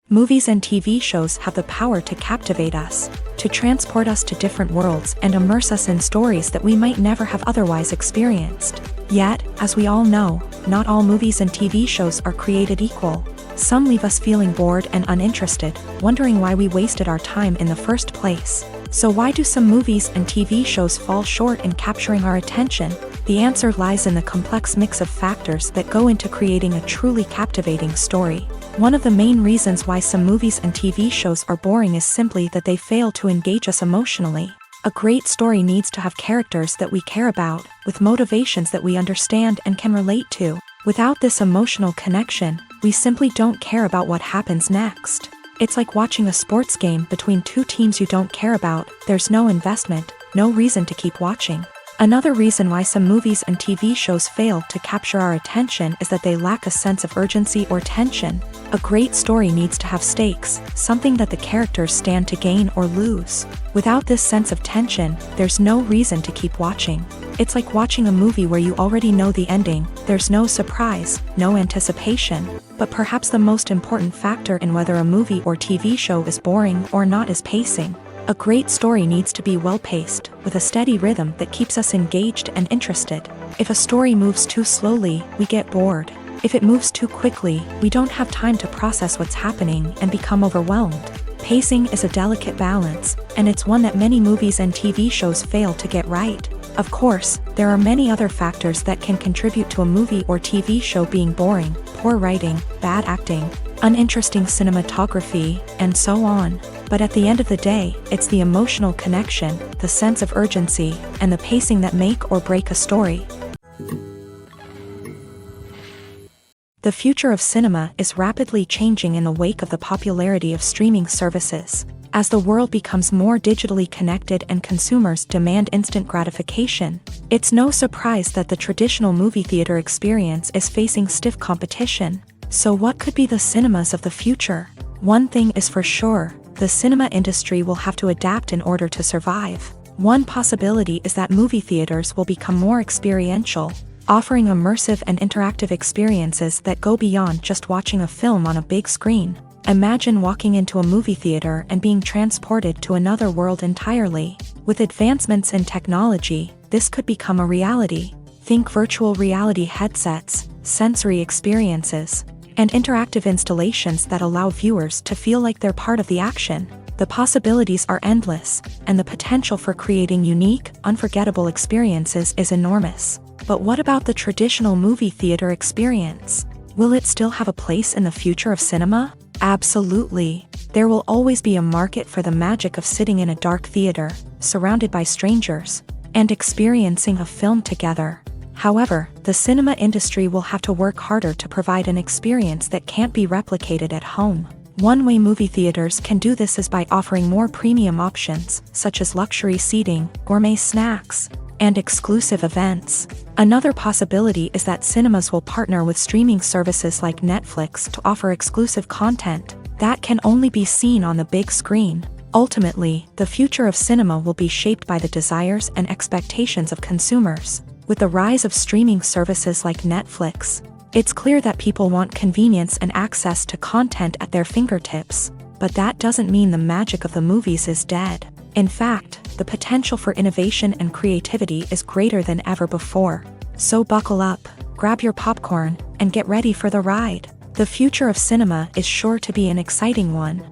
Movies and TV shows have the power to captivate us, to transport us to different worlds and immerse us in stories that we might never have otherwise experienced. Yet, as we all know, not all movies and TV shows are created equal. Some leave us feeling bored and uninterested, wondering why we wasted our time in the first place. So why do some movies and TV shows fall short in capturing our attention? The answer lies in the complex mix of factors that go into creating a truly captivating story. One of the main reasons why some movies and TV shows are boring is simply that they fail to engage us emotionally. A great story needs to have characters that we care about, with motivations that we understand and can relate to. Without this emotional connection, we simply don't care about what happens next. It's like watching a sports game between two teams you don't care about. There's no investment, no reason to keep watching. Another reason why some movies and TV shows fail to capture our attention is that they lack a sense of urgency or tension. A great story needs to have stakes, something that the characters stand to gain or lose. Without this sense of tension, there's no reason to keep watching. It's like watching a movie where you already know the ending. There's no surprise, no anticipation. But perhaps the most important factor in whether a movie or TV show is boring or not is pacing. A great story needs to be well-paced, with a steady rhythm that keeps us engaged and interested. If a story moves too slowly, we get bored. If it moves too quickly, we don't have time to process what's happening and become overwhelmed. Pacing is a delicate balance, and it's one that many movies and TV shows fail to get right. Of course, there are many other factors that can contribute to a movie or TV show being boring: poor writing, bad acting, uninteresting cinematography, and so on. But at the end of the day, it's the emotional connection, the sense of urgency, and the pacing that make or break a story. The future of cinema is rapidly changing in the wake of the popularity of streaming services. As the world becomes more digitally connected and consumers demand instant gratification, it's no surprise that the traditional movie theater experience is facing stiff competition. So what could be the cinemas of the future? One thing is for sure: the cinema industry will have to adapt in order to survive. One possibility is that movie theaters will become more experiential, offering immersive and interactive experiences that go beyond just watching a film on a big screen. Imagine walking into a movie theater and being transported to another world entirely. With advancements in technology, this could become a reality. Think virtual reality headsets, sensory experiences, and interactive installations that allow viewers to feel like they're part of the action. The possibilities are endless, and the potential for creating unique, unforgettable experiences is enormous. But what about the traditional movie theater experience? Will it still have a place in the future of cinema? Absolutely. There will always be a market for the magic of sitting in a dark theater, surrounded by strangers, and experiencing a film together. However, the cinema industry will have to work harder to provide an experience that can't be replicated at home. One way movie theaters can do this is by offering more premium options, such as luxury seating, gourmet snacks, and exclusive events. Another possibility is that cinemas will partner with streaming services like Netflix to offer exclusive content that can only be seen on the big screen. Ultimately, the future of cinema will be shaped by the desires and expectations of consumers. With the rise of streaming services like Netflix, it's clear that people want convenience and access to content at their fingertips. But that doesn't mean the magic of the movies is dead. In fact, the potential for innovation and creativity is greater than ever before. So buckle up, grab your popcorn, and get ready for the ride. The future of cinema is sure to be an exciting one.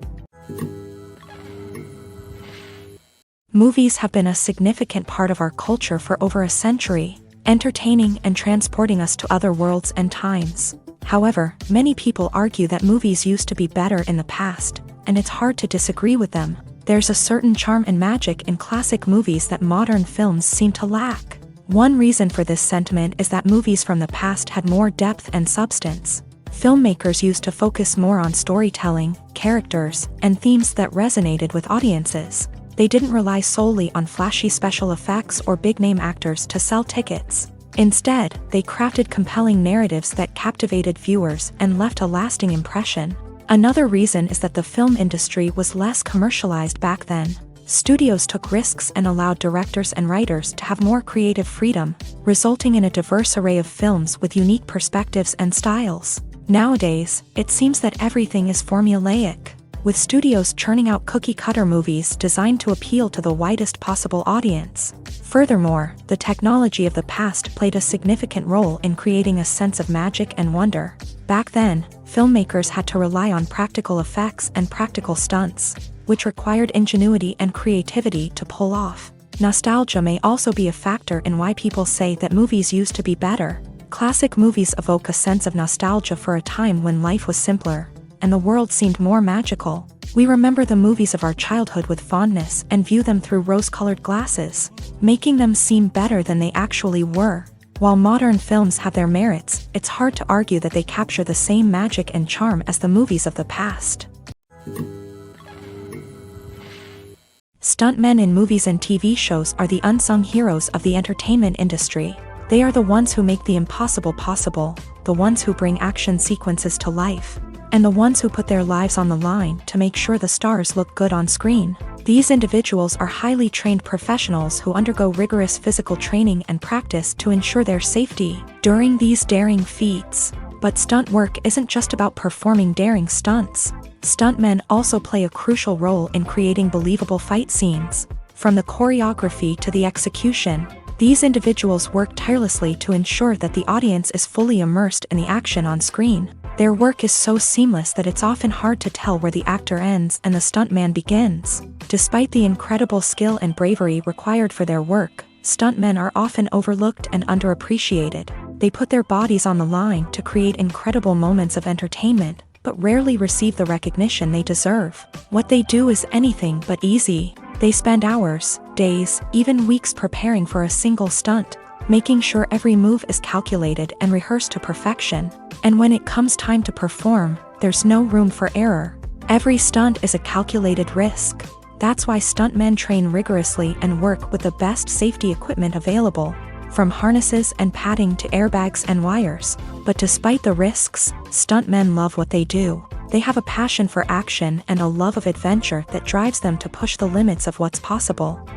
Movies have been a significant part of our culture for over a century, entertaining and transporting us to other worlds and times. However, many people argue that movies used to be better in the past, and it's hard to disagree with them. There's a certain charm and magic in classic movies that modern films seem to lack. One reason for this sentiment is that movies from the past had more depth and substance. Filmmakers used to focus more on storytelling, characters, and themes that resonated with audiences. They didn't rely solely on flashy special effects or big-name actors to sell tickets. Instead, they crafted compelling narratives that captivated viewers and left a lasting impression. Another reason is that the film industry was less commercialized back then. Studios took risks and allowed directors and writers to have more creative freedom, resulting in a diverse array of films with unique perspectives and styles. Nowadays, it seems that everything is formulaic, with studios churning out cookie-cutter movies designed to appeal to the widest possible audience. Furthermore, the technology of the past played a significant role in creating a sense of magic and wonder. Back then, filmmakers had to rely on practical effects and practical stunts, which required ingenuity and creativity to pull off. Nostalgia may also be a factor in why people say that movies used to be better. Classic movies evoke a sense of nostalgia for a time when life was simpler, and the world seemed more magical. We remember the movies of our childhood with fondness and view them through rose-colored glasses, making them seem better than they actually were. While modern films have their merits, it's hard to argue that they capture the same magic and charm as the movies of the past. Stuntmen in movies and TV shows are the unsung heroes of the entertainment industry. They are the ones who make the impossible possible, the ones who bring action sequences to life, and the ones who put their lives on the line to make sure the stars look good on screen. These individuals are highly trained professionals who undergo rigorous physical training and practice to ensure their safety during these daring feats. But stunt work isn't just about performing daring stunts. Stuntmen also play a crucial role in creating believable fight scenes. From the choreography to the execution, these individuals work tirelessly to ensure that the audience is fully immersed in the action on screen. Their work is so seamless that it's often hard to tell where the actor ends and the stuntman begins. Despite the incredible skill and bravery required for their work, stuntmen are often overlooked and underappreciated. They put their bodies on the line to create incredible moments of entertainment, but rarely receive the recognition they deserve. What they do is anything but easy. They spend hours, days, even weeks preparing for a single stunt, making sure every move is calculated and rehearsed to perfection. And when it comes time to perform, there's no room for error. Every stunt is a calculated risk. That's why stuntmen train rigorously and work with the best safety equipment available, from harnesses and padding to airbags and wires. But despite the risks, stuntmen love what they do. They have a passion for action and a love of adventure that drives them to push the limits of what's possible.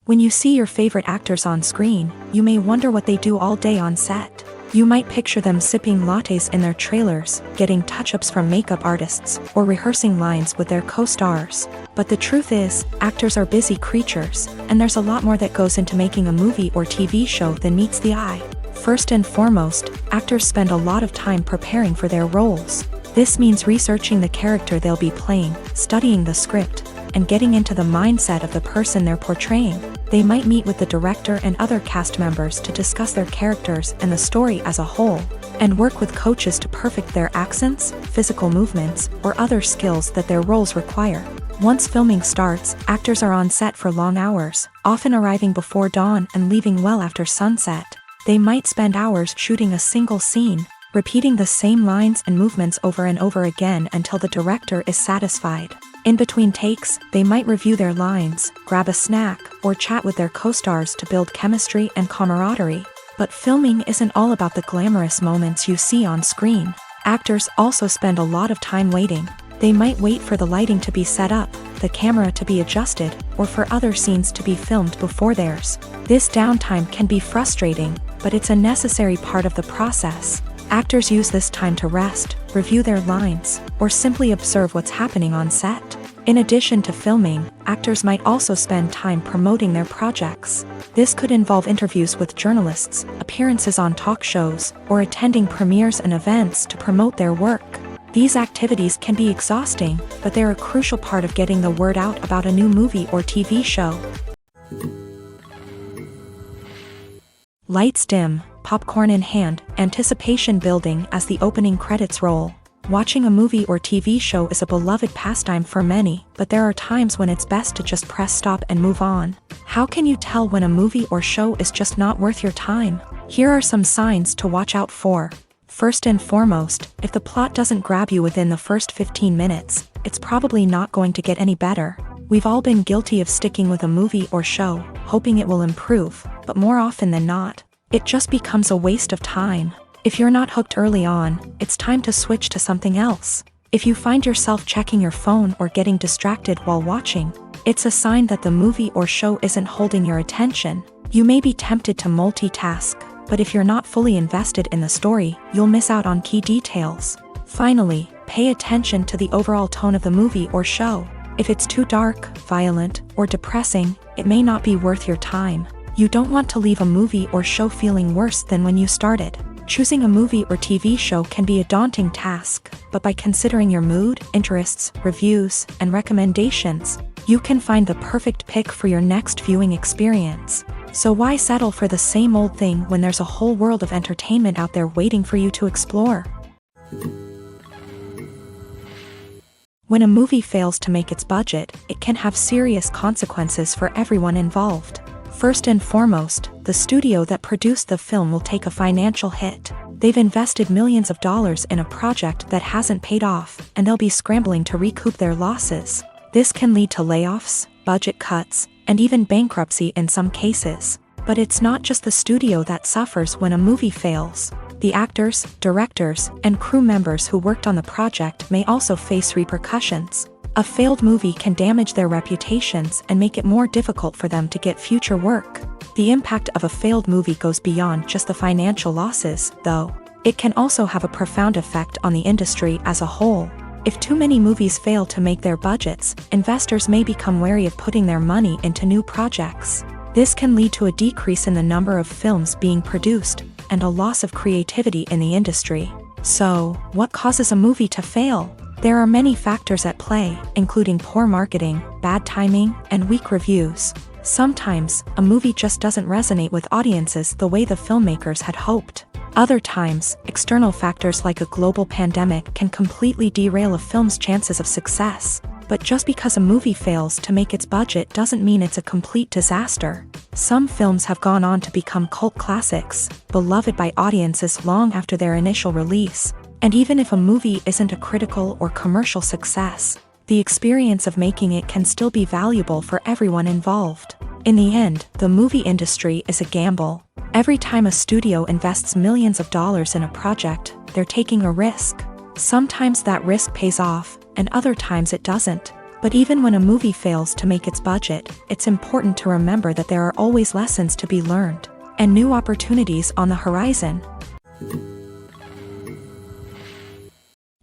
When you see your favorite actors on screen, you may wonder what they do all day on set. You might picture them sipping lattes in their trailers, getting touch-ups from makeup artists, or rehearsing lines with their co-stars. But the truth is, actors are busy creatures, and there's a lot more that goes into making a movie or TV show than meets the eye. First and foremost, actors spend a lot of time preparing for their roles. This means researching the character they'll be playing, studying the script, and getting into the mindset of the person they're portraying. They might meet with the director and other cast members to discuss their characters and the story as a whole, and work with coaches to perfect their accents, physical movements, or other skills that their roles require. Once filming starts, actors are on set for long hours, often arriving before dawn and leaving well after sunset. They might spend hours shooting a single scene, repeating the same lines and movements over and over again until the director is satisfied. In between takes, they might review their lines, grab a snack, or chat with their co-stars to build chemistry and camaraderie. But filming isn't all about the glamorous moments you see on screen. Actors also spend a lot of time waiting. They might wait for the lighting to be set up, the camera to be adjusted, or for other scenes to be filmed before theirs. This downtime can be frustrating, but it's a necessary part of the process. Actors use this time to rest, review their lines, or simply observe what's happening on set. In addition to filming, actors might also spend time promoting their projects. This could involve interviews with journalists, appearances on talk shows, or attending premieres and events to promote their work. These activities can be exhausting, but they're a crucial part of getting the word out about a new movie or TV show. Lights dim, popcorn in hand, anticipation building as the opening credits roll. Watching a movie or TV show is a beloved pastime for many, but there are times when it's best to just press stop and move on. How can you tell when a movie or show is just not worth your time? Here are some signs to watch out for. First and foremost, if the plot doesn't grab you within the first 15 minutes, it's probably not going to get any better. We've all been guilty of sticking with a movie or show, hoping it will improve, but more often than not, it just becomes a waste of time. If you're not hooked early on, it's time to switch to something else. If you find yourself checking your phone or getting distracted while watching, it's a sign that the movie or show isn't holding your attention. You may be tempted to multitask, but if you're not fully invested in the story, you'll miss out on key details. Finally, pay attention to the overall tone of the movie or show. If it's too dark, violent, or depressing, it may not be worth your time. You don't want to leave a movie or show feeling worse than when you started. Choosing a movie or TV show can be a daunting task, but by considering your mood, interests, reviews, and recommendations, you can find the perfect pick for your next viewing experience. So why settle for the same old thing when there's a whole world of entertainment out there waiting for you to explore? When a movie fails to make its budget, it can have serious consequences for everyone involved. First and foremost, the studio that produced the film will take a financial hit. They've invested millions of dollars in a project that hasn't paid off, and they'll be scrambling to recoup their losses. This can lead to layoffs, budget cuts, and even bankruptcy in some cases. But it's not just the studio that suffers when a movie fails. The actors, directors, and crew members who worked on the project may also face repercussions. A failed movie can damage their reputations and make it more difficult for them to get future work. The impact of a failed movie goes beyond just the financial losses, though. It can also have a profound effect on the industry as a whole. If too many movies fail to make their budgets, investors may become wary of putting their money into new projects. This can lead to a decrease in the number of films being produced, and a loss of creativity in the industry. So, what causes a movie to fail? There are many factors at play, including poor marketing, bad timing, and weak reviews. Sometimes, a movie just doesn't resonate with audiences the way the filmmakers had hoped. Other times, external factors like a global pandemic can completely derail a film's chances of success. But just because a movie fails to make its budget doesn't mean it's a complete disaster. Some films have gone on to become cult classics, beloved by audiences long after their initial release. And even if a movie isn't a critical or commercial success, the experience of making it can still be valuable for everyone involved. In the end, the movie industry is a gamble. Every time a studio invests millions of dollars in a project, they're taking a risk. Sometimes that risk pays off, and other times it doesn't. But even when a movie fails to make its budget, it's important to remember that there are always lessons to be learned, and new opportunities on the horizon.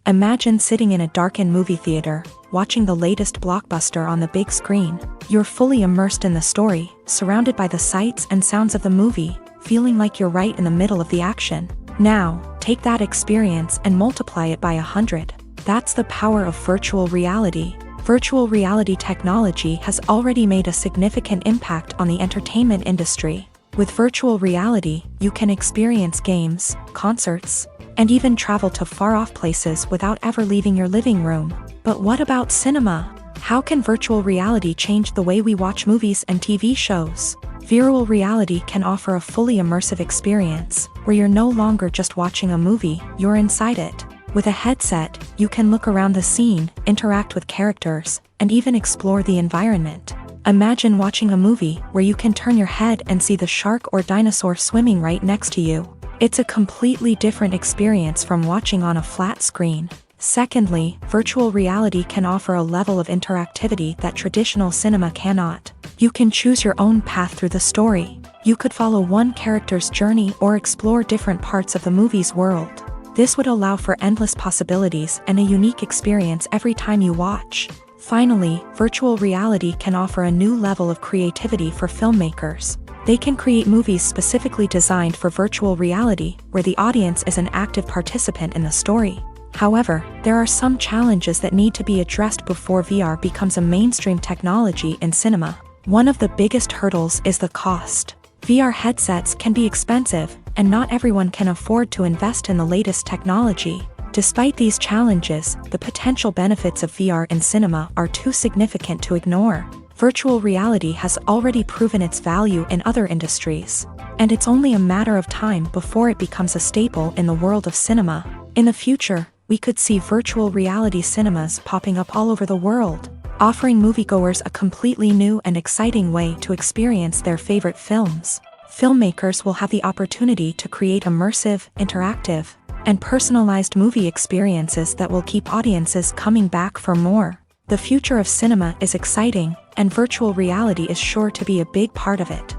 Imagine sitting in a darkened movie theater, watching the latest blockbuster on the big screen. You're fully immersed in the story, surrounded by the sights and sounds of the movie, feeling like you're right in the middle of the action. Now, take that experience and multiply it by 100. That's the power of virtual reality. Virtual reality technology has already made a significant impact on the entertainment industry. With virtual reality, you can experience games, concerts, and even travel to far-off places without ever leaving your living room. But what about cinema? How can virtual reality change the way we watch movies and TV shows? Virtual reality can offer a fully immersive experience, where you're no longer just watching a movie, you're inside it. With a headset, you can look around the scene, interact with characters, and even explore the environment. Imagine watching a movie where you can turn your head and see the shark or dinosaur swimming right next to you. It's a completely different experience from watching on a flat screen. Secondly, virtual reality can offer a level of interactivity that traditional cinema cannot. You can choose your own path through the story. You could follow one character's journey or explore different parts of the movie's world. This would allow for endless possibilities and a unique experience every time you watch. Finally, virtual reality can offer a new level of creativity for filmmakers. They can create movies specifically designed for virtual reality, where the audience is an active participant in the story. However, there are some challenges that need to be addressed before VR becomes a mainstream technology in cinema. One of the biggest hurdles is the cost. VR headsets can be expensive, and not everyone can afford to invest in the latest technology. Despite these challenges, the potential benefits of VR in cinema are too significant to ignore. Virtual reality has already proven its value in other industries, and it's only a matter of time before it becomes a staple in the world of cinema. In the future, we could see virtual reality cinemas popping up all over the world, offering moviegoers a completely new and exciting way to experience their favorite films. Filmmakers will have the opportunity to create immersive, interactive, and personalized movie experiences that will keep audiences coming back for more. The future of cinema is exciting, and virtual reality is sure to be a big part of it.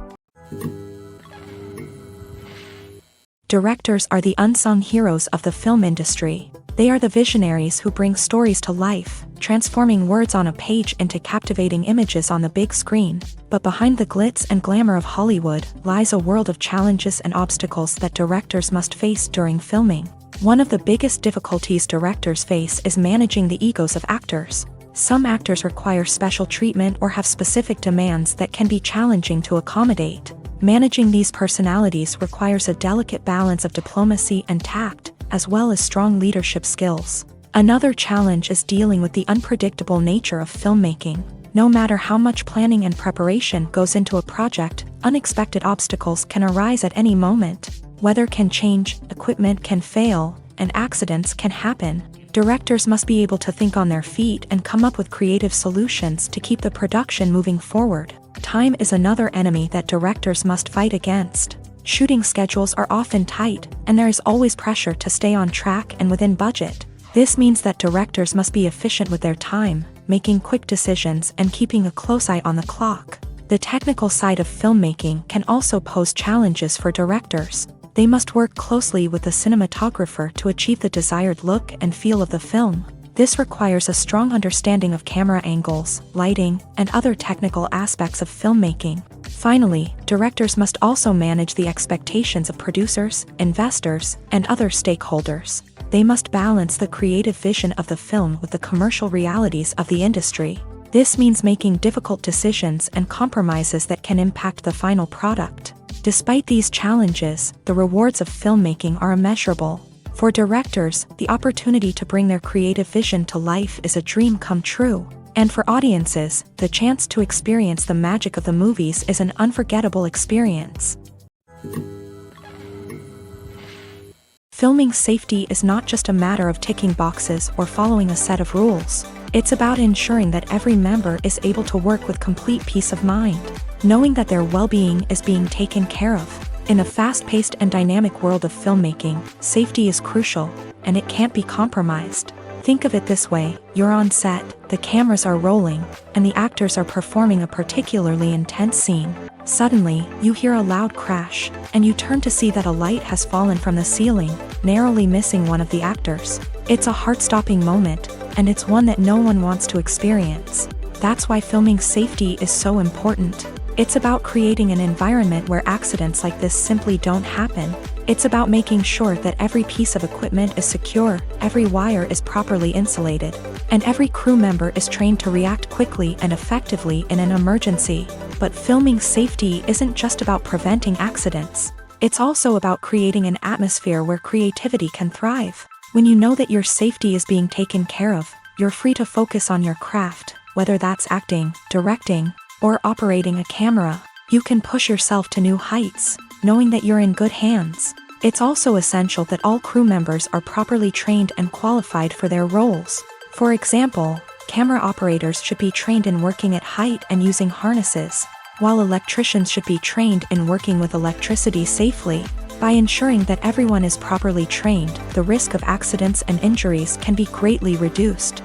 Directors are the unsung heroes of the film industry. They are the visionaries who bring stories to life, transforming words on a page into captivating images on the big screen. But behind the glitz and glamour of Hollywood lies a world of challenges and obstacles that directors must face during filming. One of the biggest difficulties directors face is managing the egos of actors. Some actors require special treatment or have specific demands that can be challenging to accommodate. Managing these personalities requires a delicate balance of diplomacy and tact, as well as strong leadership skills. Another challenge is dealing with the unpredictable nature of filmmaking. No matter how much planning and preparation goes into a project, unexpected obstacles can arise at any moment. Weather can change, equipment can fail, and accidents can happen. Directors must be able to think on their feet and come up with creative solutions to keep the production moving forward. Time is another enemy that directors must fight against. Shooting schedules are often tight, and there is always pressure to stay on track and within budget. This means that directors must be efficient with their time, making quick decisions and keeping a close eye on the clock. The technical side of filmmaking can also pose challenges for directors. They must work closely with the cinematographer to achieve the desired look and feel of the film. This requires a strong understanding of camera angles, lighting, and other technical aspects of filmmaking. Finally, directors must also manage the expectations of producers, investors, and other stakeholders. They must balance the creative vision of the film with the commercial realities of the industry. This means making difficult decisions and compromises that can impact the final product. Despite these challenges, the rewards of filmmaking are immeasurable. For directors, the opportunity to bring their creative vision to life is a dream come true. And for audiences, the chance to experience the magic of the movies is an unforgettable experience. Filming safety is not just a matter of ticking boxes or following a set of rules. It's about ensuring that every member is able to work with complete peace of mind, knowing that their well-being is being taken care of. In a fast-paced and dynamic world of filmmaking, safety is crucial, and it can't be compromised. Think of it this way: you're on set, the cameras are rolling, and the actors are performing a particularly intense scene. Suddenly, you hear a loud crash, and you turn to see that a light has fallen from the ceiling, narrowly missing one of the actors. It's a heart-stopping moment, and it's one that no one wants to experience. That's why filming safety is so important. It's about creating an environment where accidents like this simply don't happen. It's about making sure that every piece of equipment is secure, every wire is properly insulated, and every crew member is trained to react quickly and effectively in an emergency. But filming safety isn't just about preventing accidents. It's also about creating an atmosphere where creativity can thrive. When you know that your safety is being taken care of, you're free to focus on your craft, whether that's acting, directing, or operating a camera. You can push yourself to new heights, knowing that you're in good hands. It's also essential that all crew members are properly trained and qualified for their roles. For example, camera operators should be trained in working at height and using harnesses, while electricians should be trained in working with electricity safely. By ensuring that everyone is properly trained, the risk of accidents and injuries can be greatly reduced.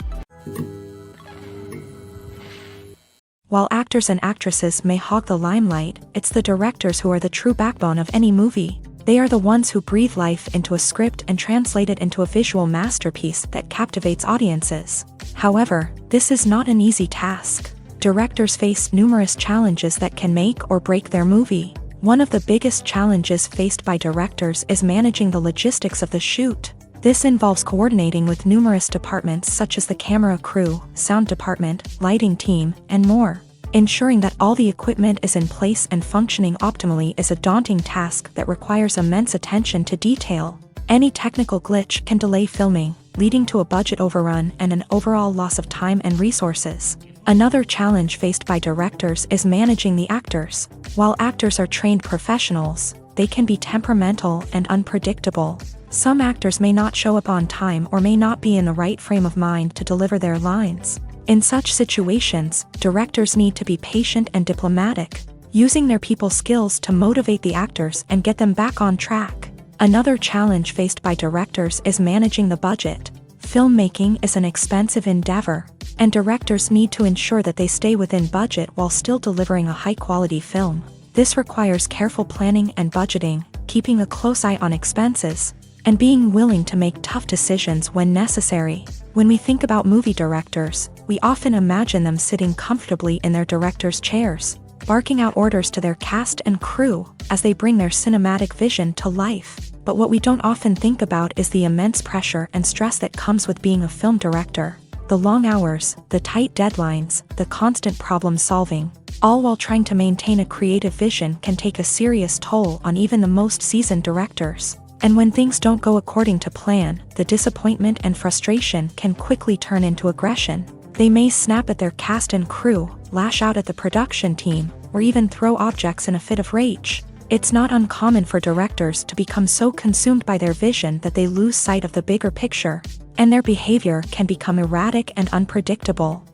While actors and actresses may hog the limelight, it's the directors who are the true backbone of any movie. They are the ones who breathe life into a script and translate it into a visual masterpiece that captivates audiences. However, this is not an easy task. Directors face numerous challenges that can make or break their movie. One of the biggest challenges faced by directors is managing the logistics of the shoot. This involves coordinating with numerous departments such as the camera crew, sound department, lighting team, and more. Ensuring that all the equipment is in place and functioning optimally is a daunting task that requires immense attention to detail. Any technical glitch can delay filming, leading to a budget overrun and an overall loss of time and resources. Another challenge faced by directors is managing the actors. While actors are trained professionals, they can be temperamental and unpredictable. Some actors may not show up on time or may not be in the right frame of mind to deliver their lines. In such situations, directors need to be patient and diplomatic, using their people skills to motivate the actors and get them back on track. Another challenge faced by directors is managing the budget. Filmmaking is an expensive endeavor, and directors need to ensure that they stay within budget while still delivering a high-quality film. This requires careful planning and budgeting, keeping a close eye on expenses, and being willing to make tough decisions when necessary. When we think about movie directors, we often imagine them sitting comfortably in their director's chairs, barking out orders to their cast and crew as they bring their cinematic vision to life. But what we don't often think about is the immense pressure and stress that comes with being a film director. The long hours, the tight deadlines, the constant problem solving, all while trying to maintain a creative vision can take a serious toll on even the most seasoned directors. And when things don't go according to plan, the disappointment and frustration can quickly turn into aggression. They may snap at their cast and crew, lash out at the production team, or even throw objects in a fit of rage. It's not uncommon for directors to become so consumed by their vision that they lose sight of the bigger picture, and their behavior can become erratic and unpredictable.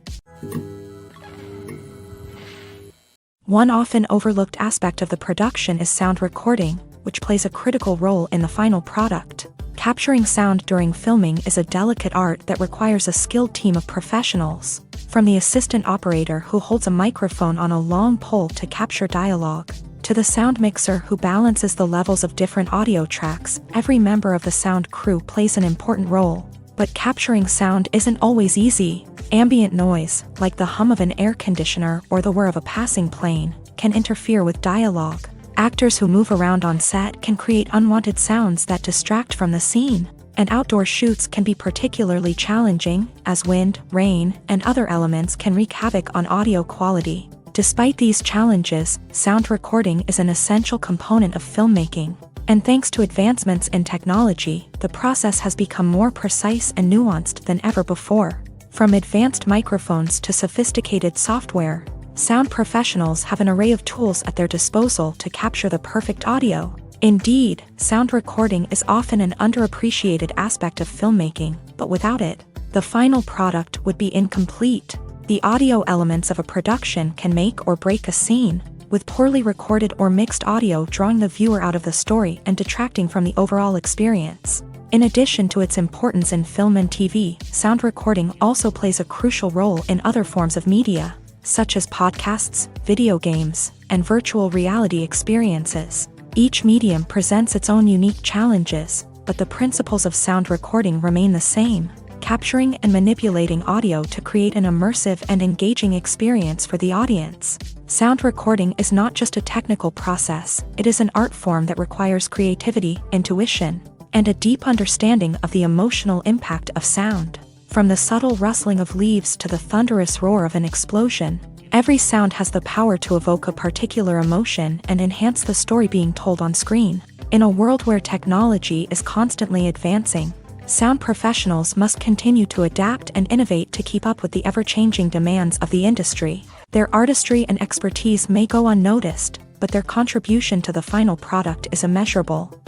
One often overlooked aspect of the production is sound recording, which plays a critical role in the final product. Capturing sound during filming is a delicate art that requires a skilled team of professionals. From the assistant operator who holds a microphone on a long pole to capture dialogue, to the sound mixer who balances the levels of different audio tracks, every member of the sound crew plays an important role. But capturing sound isn't always easy. Ambient noise, like the hum of an air conditioner or the whir of a passing plane, can interfere with dialogue. Actors who move around on set can create unwanted sounds that distract from the scene, and outdoor shoots can be particularly challenging, as wind, rain, and other elements can wreak havoc on audio quality. Despite these challenges, sound recording is an essential component of filmmaking, and thanks to advancements in technology, the process has become more precise and nuanced than ever before. From advanced microphones to sophisticated software, sound professionals have an array of tools at their disposal to capture the perfect audio. Indeed, sound recording is often an underappreciated aspect of filmmaking, but without it, the final product would be incomplete. The audio elements of a production can make or break a scene, with poorly recorded or mixed audio drawing the viewer out of the story and detracting from the overall experience. In addition to its importance in film and TV, sound recording also plays a crucial role in other forms of media, such as podcasts, video games, and virtual reality experiences. Each medium presents its own unique challenges, but the principles of sound recording remain the same, capturing and manipulating audio to create an immersive and engaging experience for the audience. Sound recording is not just a technical process, it is an art form that requires creativity, intuition, and a deep understanding of the emotional impact of sound. From the subtle rustling of leaves to the thunderous roar of an explosion, every sound has the power to evoke a particular emotion and enhance the story being told on screen. In a world where technology is constantly advancing, sound professionals must continue to adapt and innovate to keep up with the ever-changing demands of the industry. Their artistry and expertise may go unnoticed, but their contribution to the final product is immeasurable.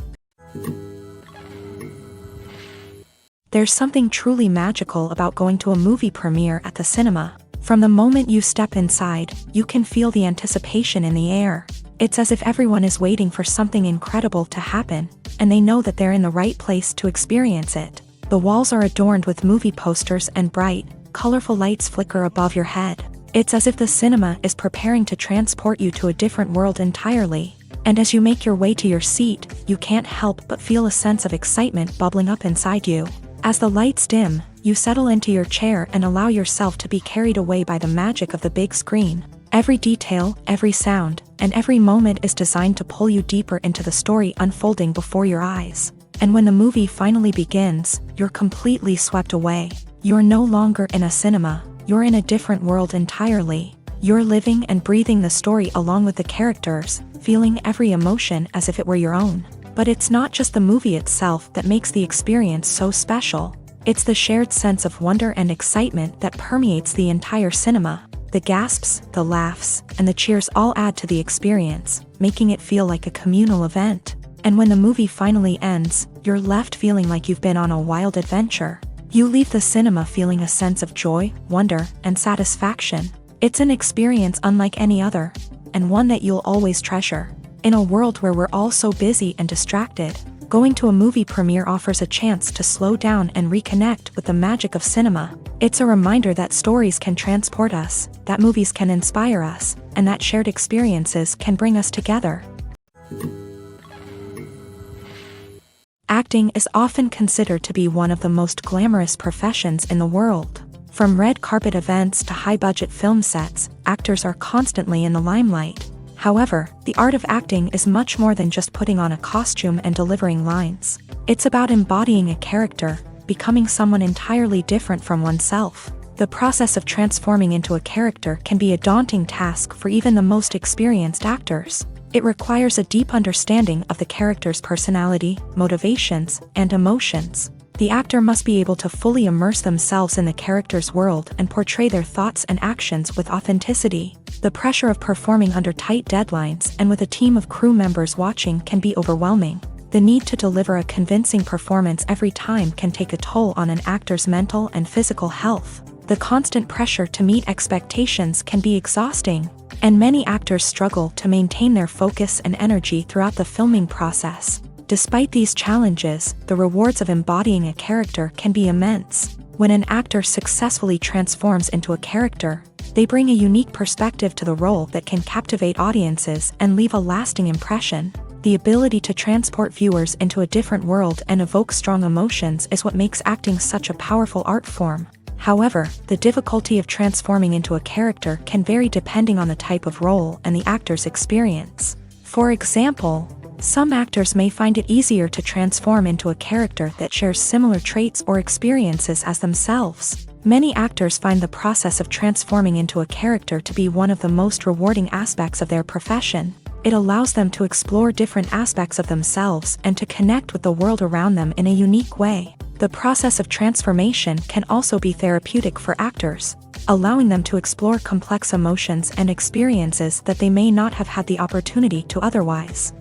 There's something truly magical about going to a movie premiere at the cinema. From the moment you step inside, you can feel the anticipation in the air. It's as if everyone is waiting for something incredible to happen, and they know that they're in the right place to experience it. The walls are adorned with movie posters and bright, colorful lights flicker above your head. It's as if the cinema is preparing to transport you to a different world entirely. And as you make your way to your seat, you can't help but feel a sense of excitement bubbling up inside you. As the lights dim, you settle into your chair and allow yourself to be carried away by the magic of the big screen. Every detail, every sound, and every moment is designed to pull you deeper into the story unfolding before your eyes. And when the movie finally begins, you're completely swept away. You're no longer in a cinema, you're in a different world entirely. You're living and breathing the story along with the characters, feeling every emotion as if it were your own. But it's not just the movie itself that makes the experience so special. It's the shared sense of wonder and excitement that permeates the entire cinema. The gasps, the laughs, and the cheers all add to the experience, making it feel like a communal event. And when the movie finally ends, you're left feeling like you've been on a wild adventure. You leave the cinema feeling a sense of joy, wonder, and satisfaction. It's an experience unlike any other, and one that you'll always treasure. In a world where we're all so busy and distracted, going to a movie premiere offers a chance to slow down and reconnect with the magic of cinema. It's a reminder that stories can transport us, that movies can inspire us, and that shared experiences can bring us together. Acting is often considered to be one of the most glamorous professions in the world. From red carpet events to high-budget film sets, actors are constantly in the limelight. However, the art of acting is much more than just putting on a costume and delivering lines. It's about embodying a character, becoming someone entirely different from oneself. The process of transforming into a character can be a daunting task for even the most experienced actors. It requires a deep understanding of the character's personality, motivations, and emotions. The actor must be able to fully immerse themselves in the character's world and portray their thoughts and actions with authenticity. The pressure of performing under tight deadlines and with a team of crew members watching can be overwhelming. The need to deliver a convincing performance every time can take a toll on an actor's mental and physical health. The constant pressure to meet expectations can be exhausting, and many actors struggle to maintain their focus and energy throughout the filming process. Despite these challenges, the rewards of embodying a character can be immense. When an actor successfully transforms into a character, they bring a unique perspective to the role that can captivate audiences and leave a lasting impression. The ability to transport viewers into a different world and evoke strong emotions is what makes acting such a powerful art form. However, the difficulty of transforming into a character can vary depending on the type of role and the actor's experience. For example, some actors may find it easier to transform into a character that shares similar traits or experiences as themselves. Many actors find the process of transforming into a character to be one of the most rewarding aspects of their profession. It allows them to explore different aspects of themselves and to connect with the world around them in a unique way. The process of transformation can also be therapeutic for actors, allowing them to explore complex emotions and experiences that they may not have had the opportunity to otherwise.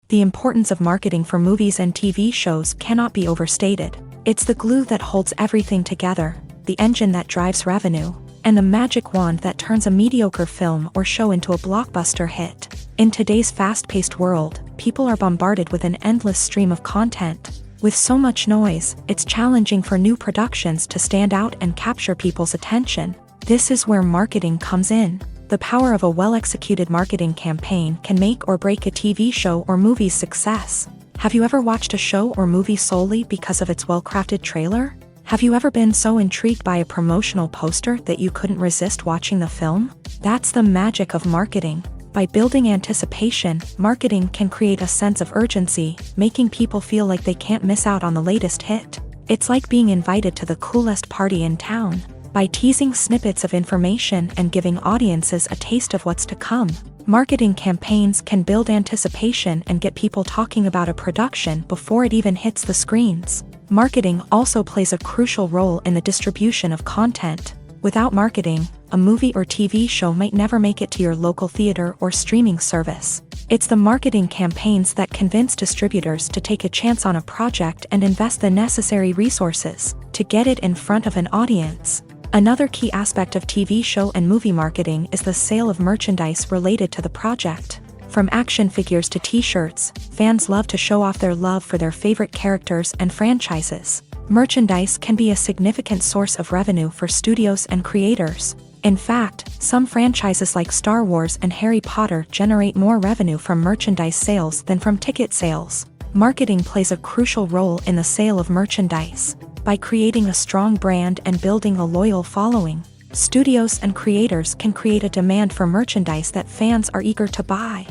The importance of marketing for movies and TV shows cannot be overstated. It's the glue that holds everything together, the engine that drives revenue, and the magic wand that turns a mediocre film or show into a blockbuster hit. In today's fast-paced world, people are bombarded with an endless stream of content. With so much noise, it's challenging for new productions to stand out and capture people's attention. This is where marketing comes in. The power of a well-executed marketing campaign can make or break a TV show or movie's success. Have you ever watched a show or movie solely because of its well-crafted trailer? Have you ever been so intrigued by a promotional poster that you couldn't resist watching the film? That's the magic of marketing. By building anticipation, marketing can create a sense of urgency, making people feel like they can't miss out on the latest hit. It's like being invited to the coolest party in town. By teasing snippets of information and giving audiences a taste of what's to come, marketing campaigns can build anticipation and get people talking about a production before it even hits the screens. Marketing also plays a crucial role in the distribution of content. Without marketing, a movie or TV show might never make it to your local theater or streaming service. It's the marketing campaigns that convince distributors to take a chance on a project and invest the necessary resources to get it in front of an audience. Another key aspect of TV show and movie marketing is the sale of merchandise related to the project. From action figures to t-shirts, fans love to show off their love for their favorite characters and franchises. Merchandise can be a significant source of revenue for studios and creators. In fact, some franchises like Star Wars and Harry Potter generate more revenue from merchandise sales than from ticket sales. Marketing plays a crucial role in the sale of merchandise. By creating a strong brand and building a loyal following, studios and creators can create a demand for merchandise that fans are eager to buy.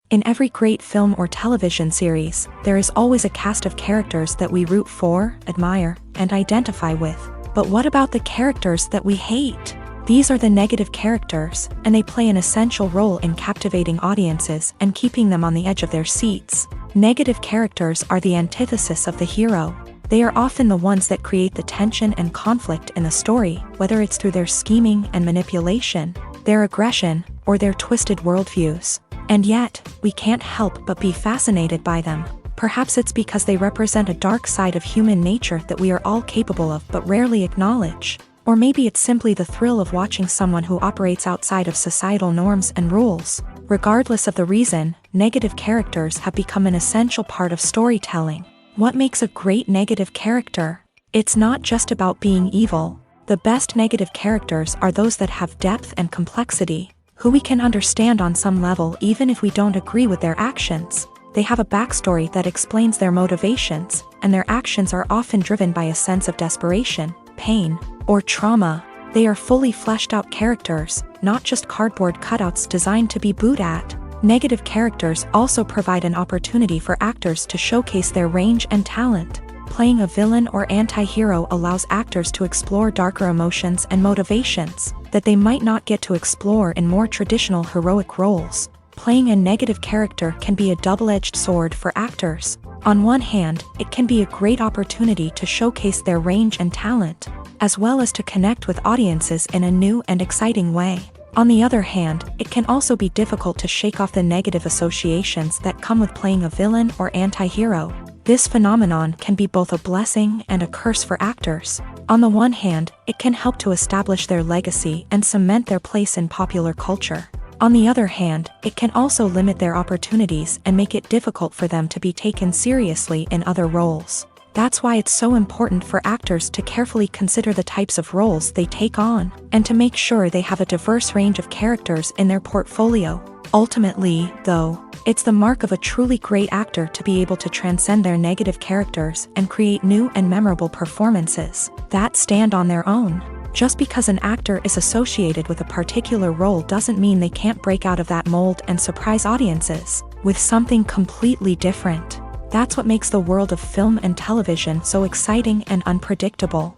In every great film or television series, there is always a cast of characters that we root for, admire, and identify with. But what about the characters that we hate? These are the negative characters, and they play an essential role in captivating audiences and keeping them on the edge of their seats. Negative characters are the antithesis of the hero. They are often the ones that create the tension and conflict in the story, whether it's through their scheming and manipulation, their aggression, or their twisted worldviews. And yet, we can't help but be fascinated by them. Perhaps it's because they represent a dark side of human nature that we are all capable of but rarely acknowledge. Or maybe it's simply the thrill of watching someone who operates outside of societal norms and rules. Regardless of the reason, negative characters have become an essential part of storytelling. What makes a great negative character? It's not just about being evil. The best negative characters are those that have depth and complexity, who we can understand on some level even if we don't agree with their actions. They have a backstory that explains their motivations, and their actions are often driven by a sense of desperation, pain, or trauma. They are fully fleshed out characters, not just cardboard cutouts designed to be booed at. Negative characters also provide an opportunity for actors to showcase their range and talent. Playing a villain or anti-hero allows actors to explore darker emotions and motivations that they might not get to explore in more traditional heroic roles. Playing a negative character can be a double-edged sword for actors. On one hand, it can be a great opportunity to showcase their range and talent, as well as to connect with audiences in a new and exciting way. On the other hand, it can also be difficult to shake off the negative associations that come with playing a villain or anti-hero. This phenomenon can be both a blessing and a curse for actors. On the one hand, it can help to establish their legacy and cement their place in popular culture. On the other hand, it can also limit their opportunities and make it difficult for them to be taken seriously in other roles. That's why it's so important for actors to carefully consider the types of roles they take on, and to make sure they have a diverse range of characters in their portfolio. Ultimately, though, it's the mark of a truly great actor to be able to transcend their negative characters and create new and memorable performances that stand on their own. Just because an actor is associated with a particular role doesn't mean they can't break out of that mold and surprise audiences with something completely different. That's what makes the world of film and television so exciting and unpredictable.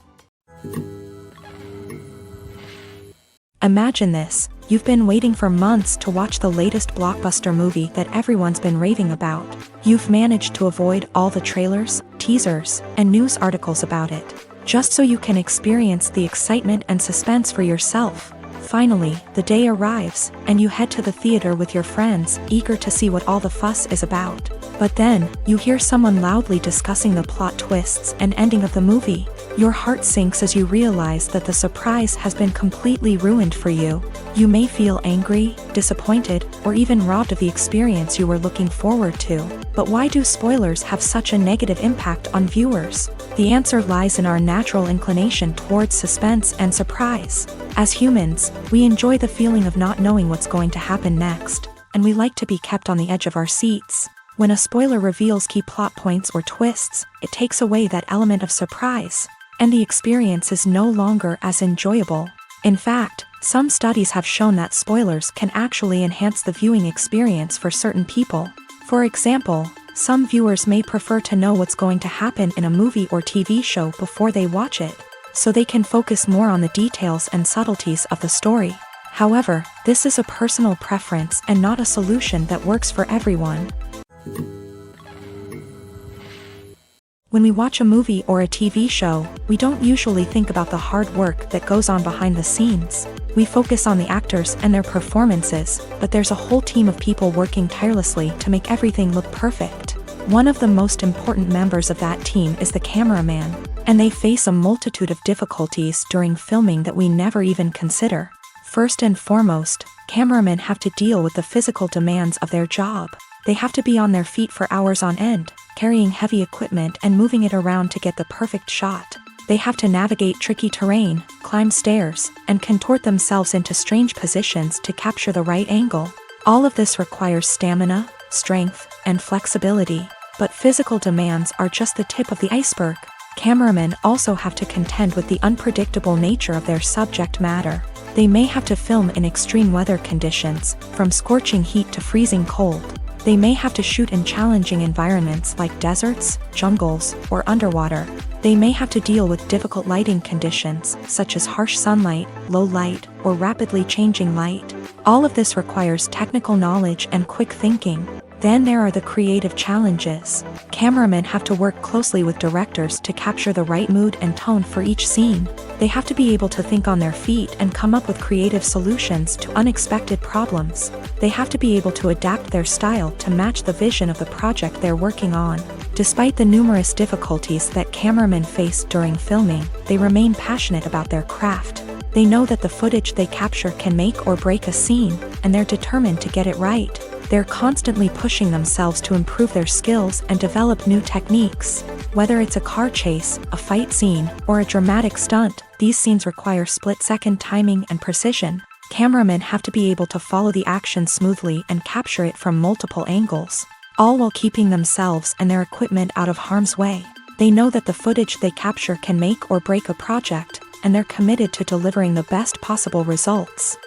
Imagine this: you've been waiting for months to watch the latest blockbuster movie that everyone's been raving about. You've managed to avoid all the trailers, teasers, and news articles about it, just so you can experience the excitement and suspense for yourself. Finally, the day arrives, and you head to the theater with your friends, eager to see what all the fuss is about. But then, you hear someone loudly discussing the plot twists and ending of the movie. Your heart sinks as you realize that the surprise has been completely ruined for you. You may feel angry, disappointed, or even robbed of the experience you were looking forward to. But why do spoilers have such a negative impact on viewers? The answer lies in our natural inclination towards suspense and surprise. As humans, we enjoy the feeling of not knowing what's going to happen next, and we like to be kept on the edge of our seats. When a spoiler reveals key plot points or twists, it takes away that element of surprise, and the experience is no longer as enjoyable. In fact, some studies have shown that spoilers can actually enhance the viewing experience for certain people. For example, some viewers may prefer to know what's going to happen in a movie or TV show before they watch it, so they can focus more on the details and subtleties of the story. However, this is a personal preference and not a solution that works for everyone. When we watch a movie or a TV show, we don't usually think about the hard work that goes on behind the scenes. We focus on the actors and their performances, but there's a whole team of people working tirelessly to make everything look perfect. One of the most important members of that team is the cameraman, and they face a multitude of difficulties during filming that we never even consider. First and foremost, cameramen have to deal with the physical demands of their job. They have to be on their feet for hours on end, carrying heavy equipment and moving it around to get the perfect shot. They have to navigate tricky terrain, climb stairs, and contort themselves into strange positions to capture the right angle. All of this requires stamina, strength, and flexibility. But physical demands are just the tip of the iceberg. Cameramen also have to contend with the unpredictable nature of their subject matter. They may have to film in extreme weather conditions, from scorching heat to freezing cold. They may have to shoot in challenging environments like deserts, jungles, or underwater. They may have to deal with difficult lighting conditions, such as harsh sunlight, low light, or rapidly changing light. All of this requires technical knowledge and quick thinking. Then there are the creative challenges. Cameramen have to work closely with directors to capture the right mood and tone for each scene. They have to be able to think on their feet and come up with creative solutions to unexpected problems. They have to be able to adapt their style to match the vision of the project they're working on. Despite the numerous difficulties that cameramen face during filming, they remain passionate about their craft. They know that the footage they capture can make or break a scene, and they're determined to get it right. They're constantly pushing themselves to improve their skills and develop new techniques. Whether it's a car chase, a fight scene, or a dramatic stunt, these scenes require split-second timing and precision. Cameramen have to be able to follow the action smoothly and capture it from multiple angles, all while keeping themselves and their equipment out of harm's way. They know that the footage they capture can make or break a project, and they're committed to delivering the best possible results.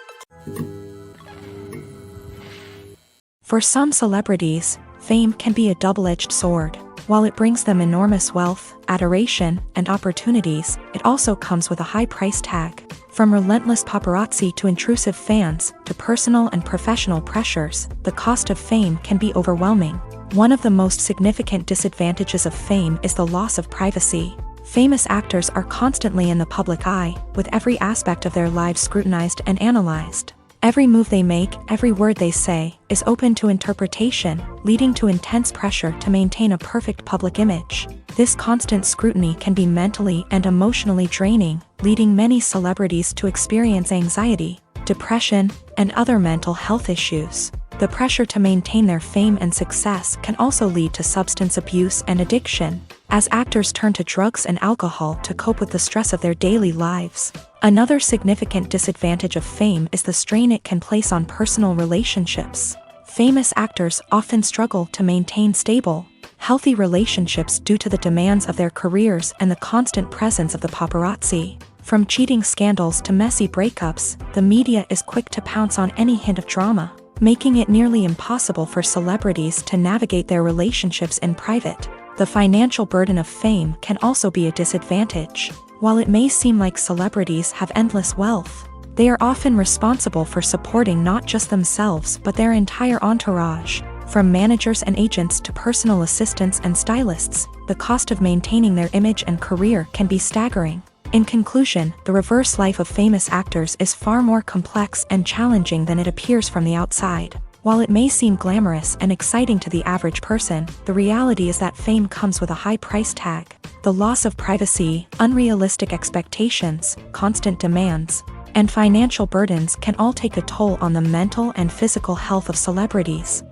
For some celebrities, fame can be a double-edged sword. While it brings them enormous wealth, adoration, and opportunities, it also comes with a high price tag. From relentless paparazzi to intrusive fans, to personal and professional pressures, the cost of fame can be overwhelming. One of the most significant disadvantages of fame is the loss of privacy. Famous actors are constantly in the public eye, with every aspect of their lives scrutinized and analyzed. Every move they make, every word they say, is open to interpretation, leading to intense pressure to maintain a perfect public image. This constant scrutiny can be mentally and emotionally draining, leading many celebrities to experience anxiety, depression, and other mental health issues. The pressure to maintain their fame and success can also lead to substance abuse and addiction, as actors turn to drugs and alcohol to cope with the stress of their daily lives. Another significant disadvantage of fame is the strain it can place on personal relationships. Famous actors often struggle to maintain stable, healthy relationships due to the demands of their careers and the constant presence of the paparazzi. From cheating scandals to messy breakups, the media is quick to pounce on any hint of drama, making it nearly impossible for celebrities to navigate their relationships in private. The financial burden of fame can also be a disadvantage. While it may seem like celebrities have endless wealth, they are often responsible for supporting not just themselves but their entire entourage. From managers and agents to personal assistants and stylists, the cost of maintaining their image and career can be staggering. In conclusion, the reverse life of famous actors is far more complex and challenging than it appears from the outside. While it may seem glamorous and exciting to the average person, the reality is that fame comes with a high price tag. The loss of privacy, unrealistic expectations, constant demands, and financial burdens can all take a toll on the mental and physical health of celebrities.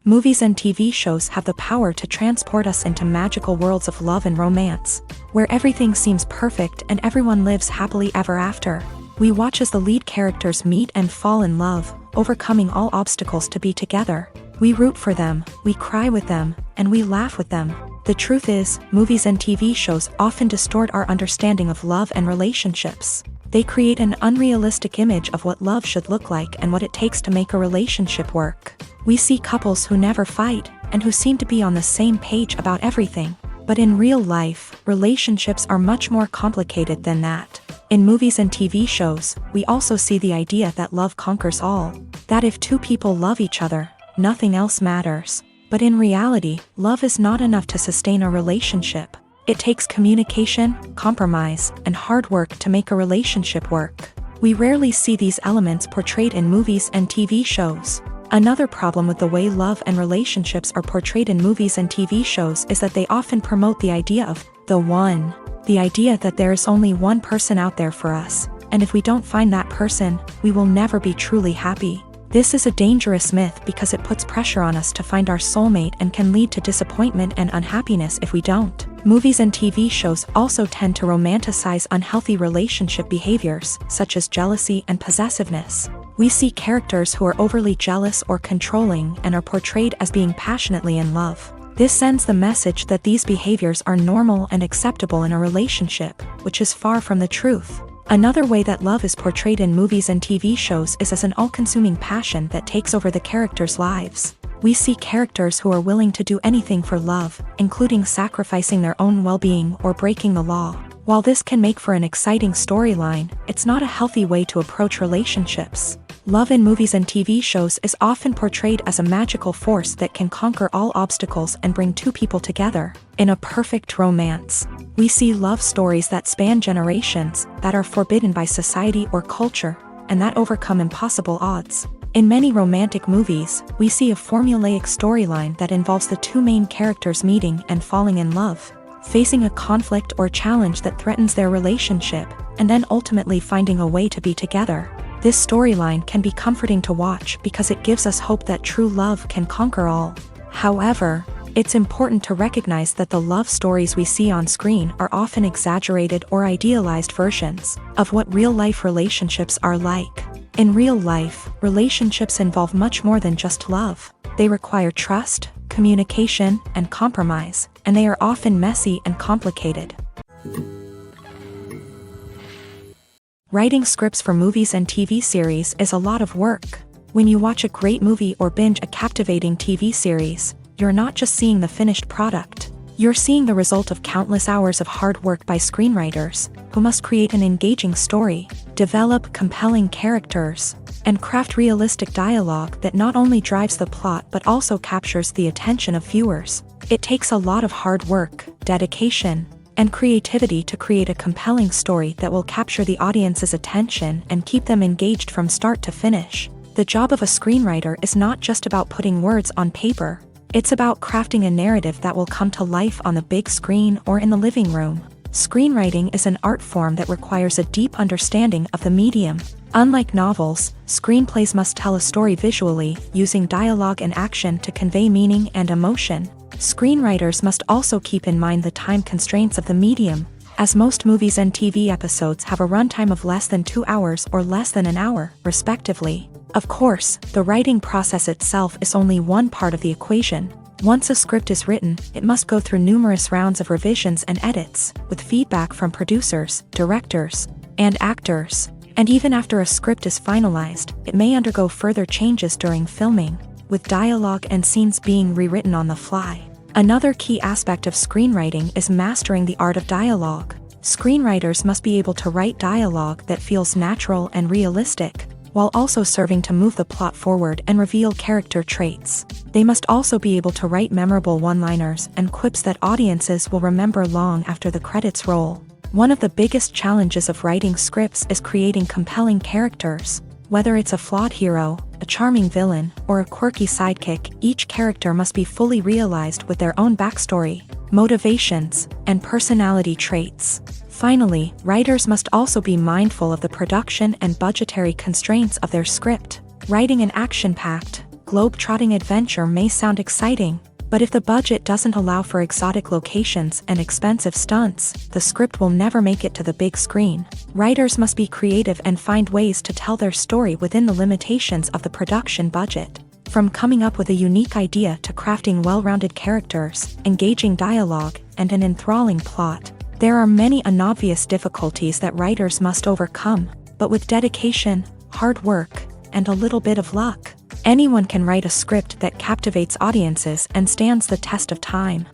Movies and TV shows have the power to transport us into magical worlds of love and romance, where everything seems perfect and everyone lives happily ever after. We watch as the lead characters meet and fall in love, overcoming all obstacles to be together. We root for them, we cry with them, and we laugh with them. The truth is, movies and TV shows often distort our understanding of love and relationships. They create an unrealistic image of what love should look like and what it takes to make a relationship work. We see couples who never fight, and who seem to be on the same page about everything. But in real life, relationships are much more complicated than that. In movies and TV shows, we also see the idea that love conquers all. That if two people love each other, nothing else matters. But in reality, love is not enough to sustain a relationship. It takes communication, compromise, and hard work to make a relationship work. We rarely see these elements portrayed in movies and TV shows. Another problem with the way love and relationships are portrayed in movies and TV shows is that they often promote the idea of the one. The idea that there is only one person out there for us, and if we don't find that person, we will never be truly happy. This is a dangerous myth because it puts pressure on us to find our soulmate and can lead to disappointment and unhappiness if we don't. Movies and TV shows also tend to romanticize unhealthy relationship behaviors, such as jealousy and possessiveness. We see characters who are overly jealous or controlling and are portrayed as being passionately in love. This sends the message that these behaviors are normal and acceptable in a relationship, which is far from the truth. Another way that love is portrayed in movies and TV shows is as an all-consuming passion that takes over the characters' lives. We see characters who are willing to do anything for love, including sacrificing their own well-being or breaking the law. While this can make for an exciting storyline, it's not a healthy way to approach relationships. Love in movies and TV shows is often portrayed as a magical force that can conquer all obstacles and bring two people together. In a perfect romance, we see love stories that span generations, that are forbidden by society or culture, and that overcome impossible odds. In many romantic movies, we see a formulaic storyline that involves the two main characters meeting and falling in love, facing a conflict or challenge that threatens their relationship, and then ultimately finding a way to be together. This storyline can be comforting to watch because it gives us hope that true love can conquer all. However, it's important to recognize that the love stories we see on screen are often exaggerated or idealized versions of what real-life relationships are like. In real life, relationships involve much more than just love. They require trust, communication, and compromise, and they are often messy and complicated. Writing scripts for movies and TV series is a lot of work. When you watch a great movie or binge a captivating TV series, you're not just seeing the finished product. You're seeing the result of countless hours of hard work by screenwriters, who must create an engaging story, develop compelling characters, and craft realistic dialogue that not only drives the plot but also captures the attention of viewers. It takes a lot of hard work, dedication, and creativity to create a compelling story that will capture the audience's attention and keep them engaged from start to finish. The job of a screenwriter is not just about putting words on paper. It's about crafting a narrative that will come to life on the big screen or in the living room. Screenwriting is an art form that requires a deep understanding of the medium. Unlike novels, screenplays must tell a story visually, using dialogue and action to convey meaning and emotion. Screenwriters must also keep in mind the time constraints of the medium, as most movies and TV episodes have a runtime of less than 2 hours or less than an hour, respectively. Of course, the writing process itself is only one part of the equation. Once a script is written, it must go through numerous rounds of revisions and edits, with feedback from producers, directors, and actors. And even after a script is finalized, it may undergo further changes during filming, with dialogue and scenes being rewritten on the fly. Another key aspect of screenwriting is mastering the art of dialogue. Screenwriters must be able to write dialogue that feels natural and realistic, while also serving to move the plot forward and reveal character traits. They must also be able to write memorable one-liners and quips that audiences will remember long after the credits roll. One of the biggest challenges of writing scripts is creating compelling characters. Whether it's a flawed hero, a charming villain, or a quirky sidekick, each character must be fully realized with their own backstory, motivations, and personality traits. Finally, writers must also be mindful of the production and budgetary constraints of their script. Writing an action-packed, globe-trotting adventure may sound exciting, but if the budget doesn't allow for exotic locations and expensive stunts, the script will never make it to the big screen. Writers must be creative and find ways to tell their story within the limitations of the production budget. From coming up with a unique idea to crafting well-rounded characters, engaging dialogue, and an enthralling plot, there are many unobvious difficulties that writers must overcome, but with dedication, hard work, and a little bit of luck, anyone can write a script that captivates audiences and stands the test of time.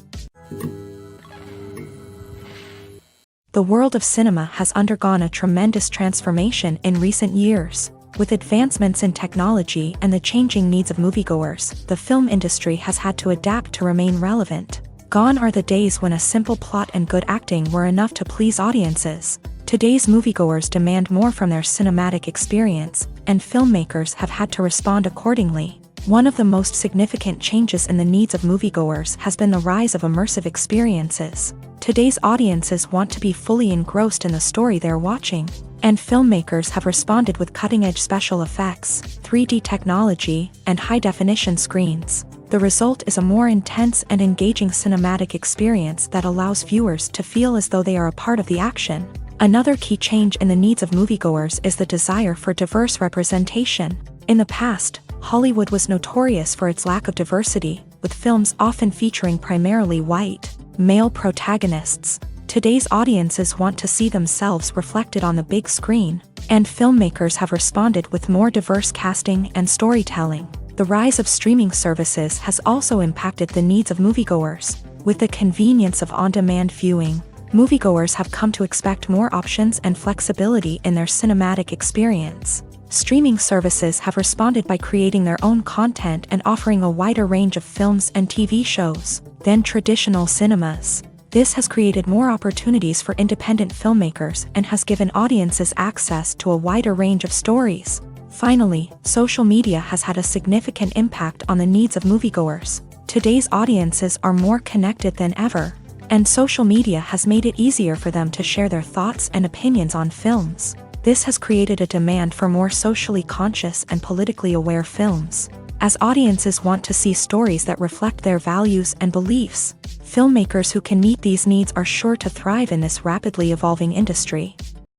The world of cinema has undergone a tremendous transformation in recent years. With advancements in technology and the changing needs of moviegoers, the film industry has had to adapt to remain relevant. Gone are the days when a simple plot and good acting were enough to please audiences. Today's moviegoers demand more from their cinematic experience, and filmmakers have had to respond accordingly. One of the most significant changes in the needs of moviegoers has been the rise of immersive experiences. Today's audiences want to be fully engrossed in the story they're watching, and filmmakers have responded with cutting-edge special effects, 3D technology, and high-definition screens. The result is a more intense and engaging cinematic experience that allows viewers to feel as though they are a part of the action. Another key change in the needs of moviegoers is the desire for diverse representation. In the past, Hollywood was notorious for its lack of diversity, with films often featuring primarily white, male protagonists. Today's audiences want to see themselves reflected on the big screen, and filmmakers have responded with more diverse casting and storytelling. The rise of streaming services has also impacted the needs of moviegoers. With the convenience of on-demand viewing, moviegoers have come to expect more options and flexibility in their cinematic experience. Streaming services have responded by creating their own content and offering a wider range of films and TV shows than traditional cinemas. This has created more opportunities for independent filmmakers and has given audiences access to a wider range of stories. Finally, social media has had a significant impact on the needs of moviegoers. Today's audiences are more connected than ever, and social media has made it easier for them to share their thoughts and opinions on films. This has created a demand for more socially conscious and politically aware films. As audiences want to see stories that reflect their values and beliefs, filmmakers who can meet these needs are sure to thrive in this rapidly evolving industry.